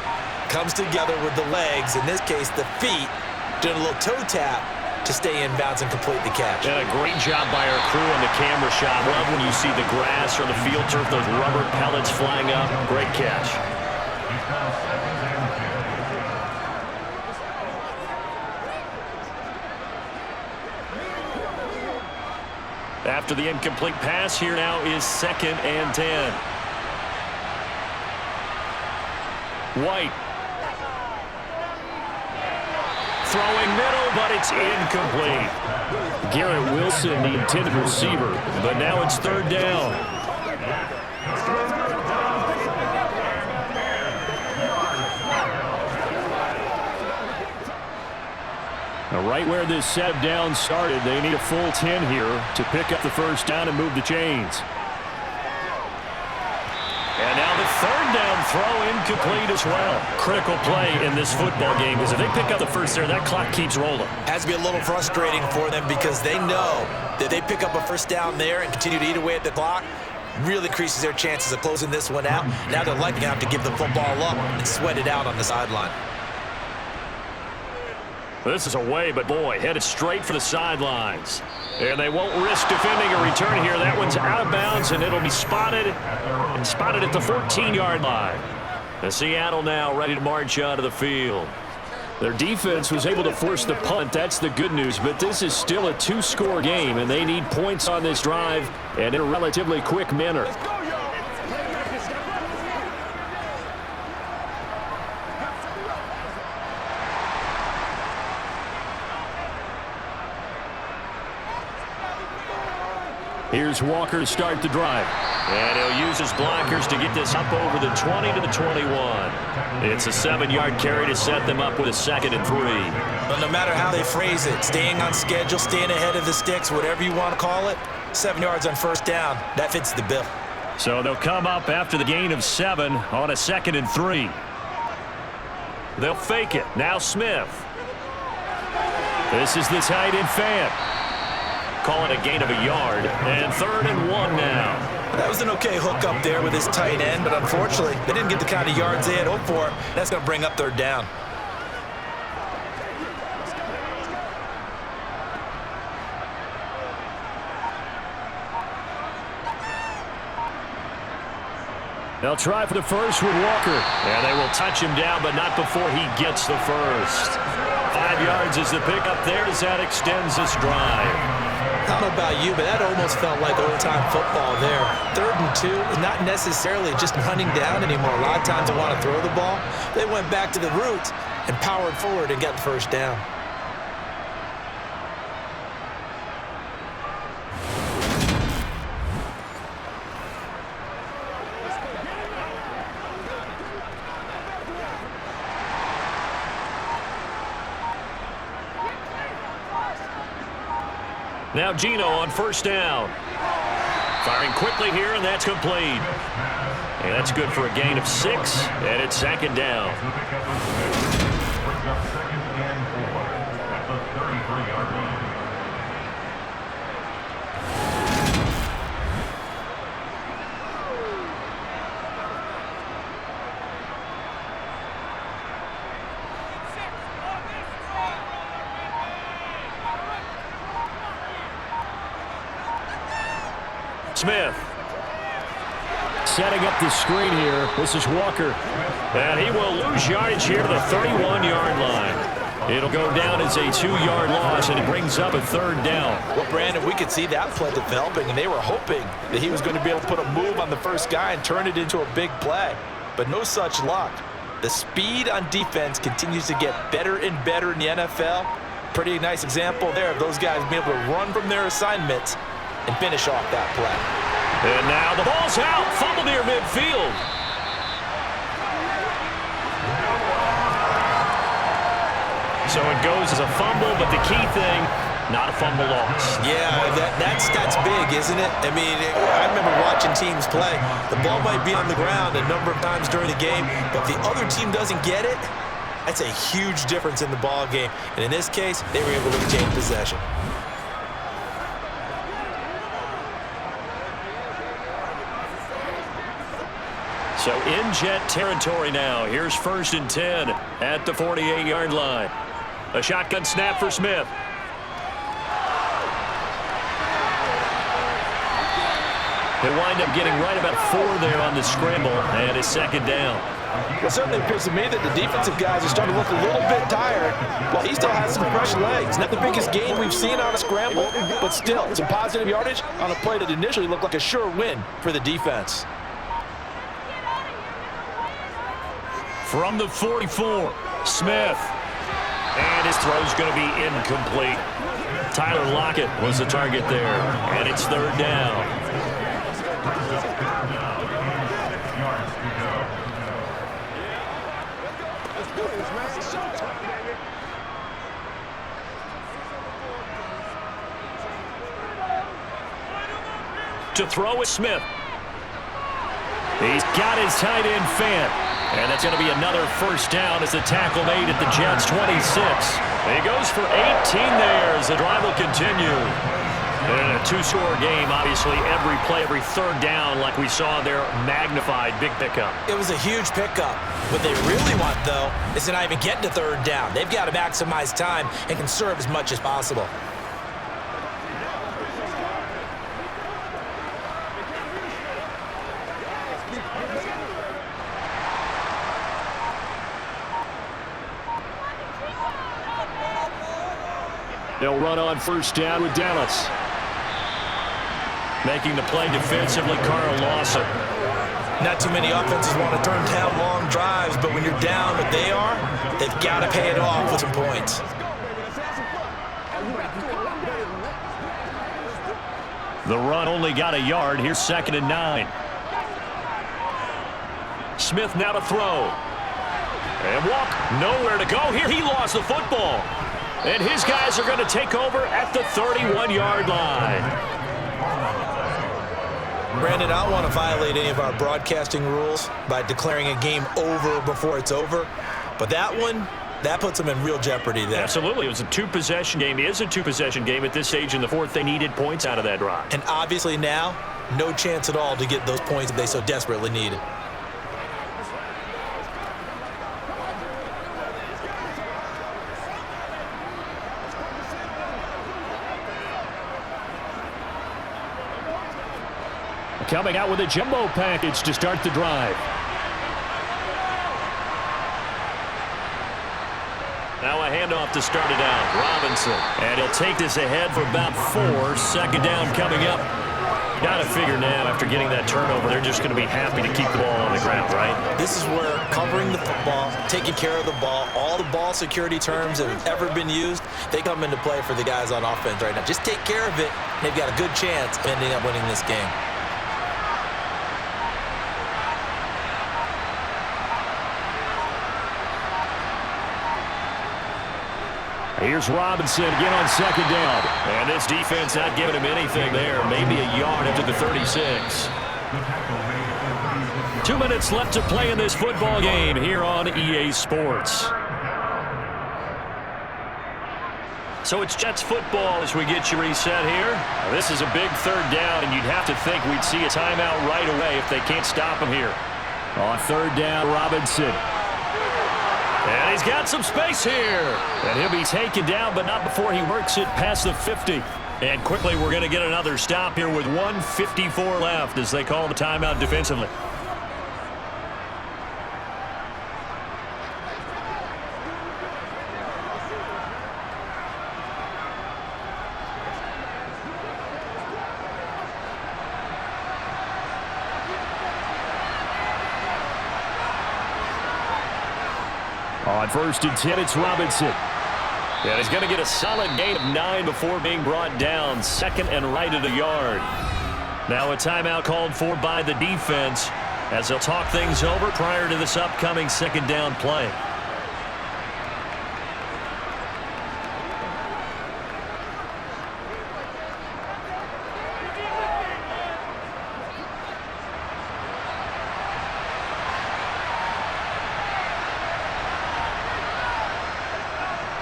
comes together with the legs, in this case the feet, doing a little toe tap to stay in bounds and complete the catch. And a great job by our crew on the camera shot. Love when you see the grass or the field turf, those rubber pellets flying up. Great catch. After the incomplete pass, here now is 2nd and 10. White. Throwing middle, but it's incomplete. Garrett Wilson, the intended receiver, but now it's 3rd down. Now right where this set down started, they need a full 10 here to pick up the 1st down and move the chains. And now the 3rd down throw incomplete as well. Critical play in this football game because if they pick up the 1st there, that clock keeps rolling. Has to be a little frustrating for them because they know that they pick up a 1st down there and continue to eat away at the clock, really increases their chances of closing this one out. Now they're likely to have to give the football up and sweat it out on the sideline. This is away, but boy, headed straight for the sidelines. And they won't risk defending a return here. That one's out of bounds, and it'll be spotted at the 14-yard line. And Seattle now ready to march out of the field. Their defense was able to force the punt. That's the good news. But this is still a 2-score game, and they need points on this drive and in a relatively quick manner. Here's Walker to start the drive. And he'll use his blockers to get this up over the 20 to the 21. It's a 7-yard carry to set them up with a 2nd and 3. But no matter how they phrase it, staying on schedule, staying ahead of the sticks, whatever you want to call it, 7 yards on 1st down, that fits the bill. So they'll come up after the gain of 7 on a 2nd and 3. They'll fake it. Now Smith. This is the tight end fan. Call it a gain of a yard. And 3rd and 1 now. That was an okay hook up there with his tight end, but unfortunately, they didn't get the kind of yards they had hoped for. That's going to bring up 3rd down. They'll try for the 1st with Walker. And they will touch him down, but not before he gets the 1st. 5 yards is the pickup there as that extends this drive. I don't know about you, but that almost felt like old-time football there. 3rd and 2 is not necessarily just running down anymore. A lot of times they want to throw the ball. They went back to the roots and powered forward and got the first down. Now Gino on first down. Firing quickly here, and that's complete. And that's good for a gain of 6, and it's 2nd down. Brings up 2nd and 4 at the 33-yard line. Smith. Setting up the screen here. This is Walker. And he will lose yardage here to the 31-yard line. It'll go down as a 2-yard loss, and it brings up a 3rd down. Well, Brandon, we could see that play developing, and they were hoping that he was going to be able to put a move on the first guy and turn it into a big play. But no such luck. The speed on defense continues to get better and better in the NFL. Pretty nice example there of those guys being able to run from their assignments and finish off that play. And now the ball's out. Fumble near midfield. So it goes as a fumble, but the key thing, not a fumble loss. Yeah, that's big, isn't it? I mean, I remember watching teams play. The ball might be on the ground a number of times during the game, but if the other team doesn't get it, that's a huge difference in the ball game. And in this case, they were able to retain possession. So in Jet territory now. Here's 1st and 10 at the 48-yard line. A shotgun snap for Smith. They wind up getting right about 4 there on the scramble, and it's 2nd down. It certainly appears to me that the defensive guys are starting to look a little bit tired, while he still has some fresh legs. Not the biggest gain we've seen on a scramble, but still some positive yardage on a play that initially looked like a sure win for the defense. From the 44, Smith. And his throw's going to be incomplete. Tyler Lockett was the target there, and it's 3rd down. To throw is Smith. He's got his tight end Fant. And that's going to be another first down as the tackle made at the Jets' 26. He goes for 18 there as the drive will continue. In a 2-score game, obviously, every play, every 3rd down, like we saw there, magnified, big pickup. It was a huge pickup. What they really want, though, is to not even get to 3rd down. They've got to maximize time and conserve as much as possible. They'll run on first down with Dallas. Making the play defensively, Carl Lawson. Not too many offenses want to turn down long drives, but when you're down what they are, they've got to pay it off with some points. The run only got a yard. Here's 2nd and 9. Smith now to throw. And walk nowhere to go. Here he lost the football. And his guys are going to take over at the 31-yard line. Brandon, I don't want to violate any of our broadcasting rules by declaring a game over before it's over. But that one, that puts them in real jeopardy there. Absolutely. It was a 2-possession game. It is a 2-possession game at this stage in the 4th. They needed points out of that drive. And obviously now, no chance at all to get those points that they so desperately needed. Coming out with a jumbo package to start the drive. Now a handoff to start it out. Robinson. And he'll take this ahead for about 4. Second down coming up. Got to figure now, after getting that turnover, they're just going to be happy to keep the ball on the ground, right? This is where covering the football, taking care of the ball, all the ball security terms that have ever been used, they come into play for the guys on offense right now. Just take care of it, and they've got a good chance of ending up winning this game. Here's Robinson again on second down. And this defense not giving him anything there. Maybe a yard up to the 36. 2 minutes left to play in this football game here on EA Sports. So it's Jets football as we get you reset here. Now, this is a big third down, and you'd have to think we'd see a timeout right away if they can't stop him here. On third down, Robinson. And he's got some space here. And he'll be taken down, but not before he works it past the 50. And quickly, we're going to get another stop here with 1:54 left as they call the timeout defensively. On first and 10, it's Robinson. And he's going to get a solid gain of 9 before being brought down. Second and right at a yard. Now a timeout called for by the defense as they'll talk things over prior to this upcoming second down play.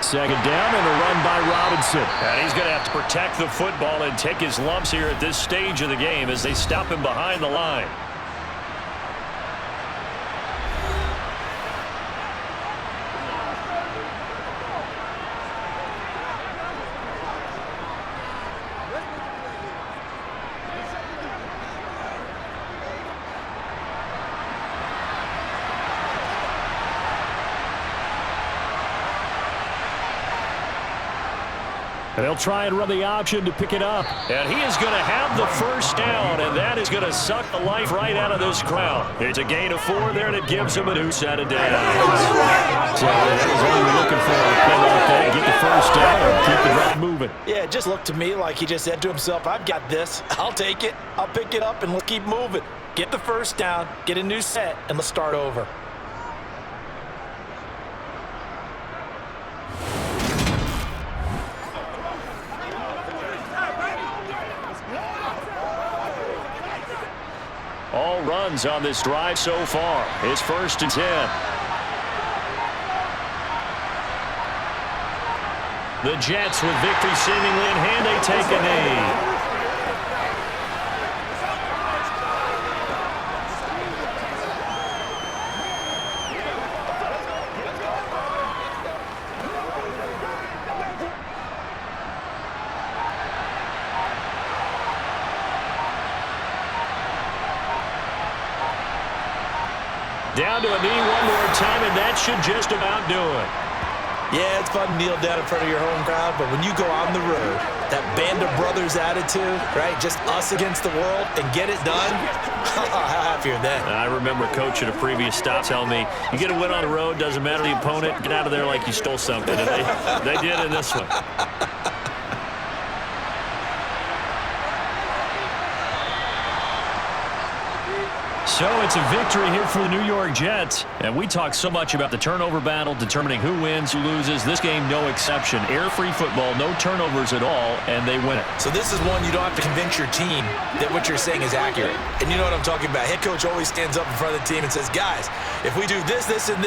Second down and a run by Robinson. And he's going to have to protect the football and take his lumps here at this stage of the game as they stop him behind the line. And they'll try and run the option to pick it up. And he is going to have the first down, and that is going to suck the life right out of this crowd. It's a gain of 4 there, and it gives him a new set of downs. So that was all you're looking for. Play like that, get the first down, and keep the drive moving. Yeah, it just looked to me like he just said to himself, I've got this. I'll take it. I'll pick it up, and let's keep moving. Get the first down, get a new set, and let's start over. All runs on this drive so far. It's first and 10. The Jets with victory seemingly in hand. They take a knee. Down to a knee one more time, and that should just about do it. Yeah, it's fun to kneel down in front of your home crowd, but when you go on the road, that band of brothers attitude, right, just us against the world, and get it done, how happy are they? I remember Coach at a previous stop telling me, you get a win on the road, doesn't matter the opponent, get out of there like you stole something. And they did in this one. So it's a victory here for the New York Jets. And we talk so much about the turnover battle, determining who wins, who loses. This game, no exception. Air-free football, no turnovers at all, and they win it. So this is one you don't have to convince your team that what you're saying is accurate. And you know what I'm talking about. Head coach always stands up in front of the team and says, guys, if we do this, this, and this,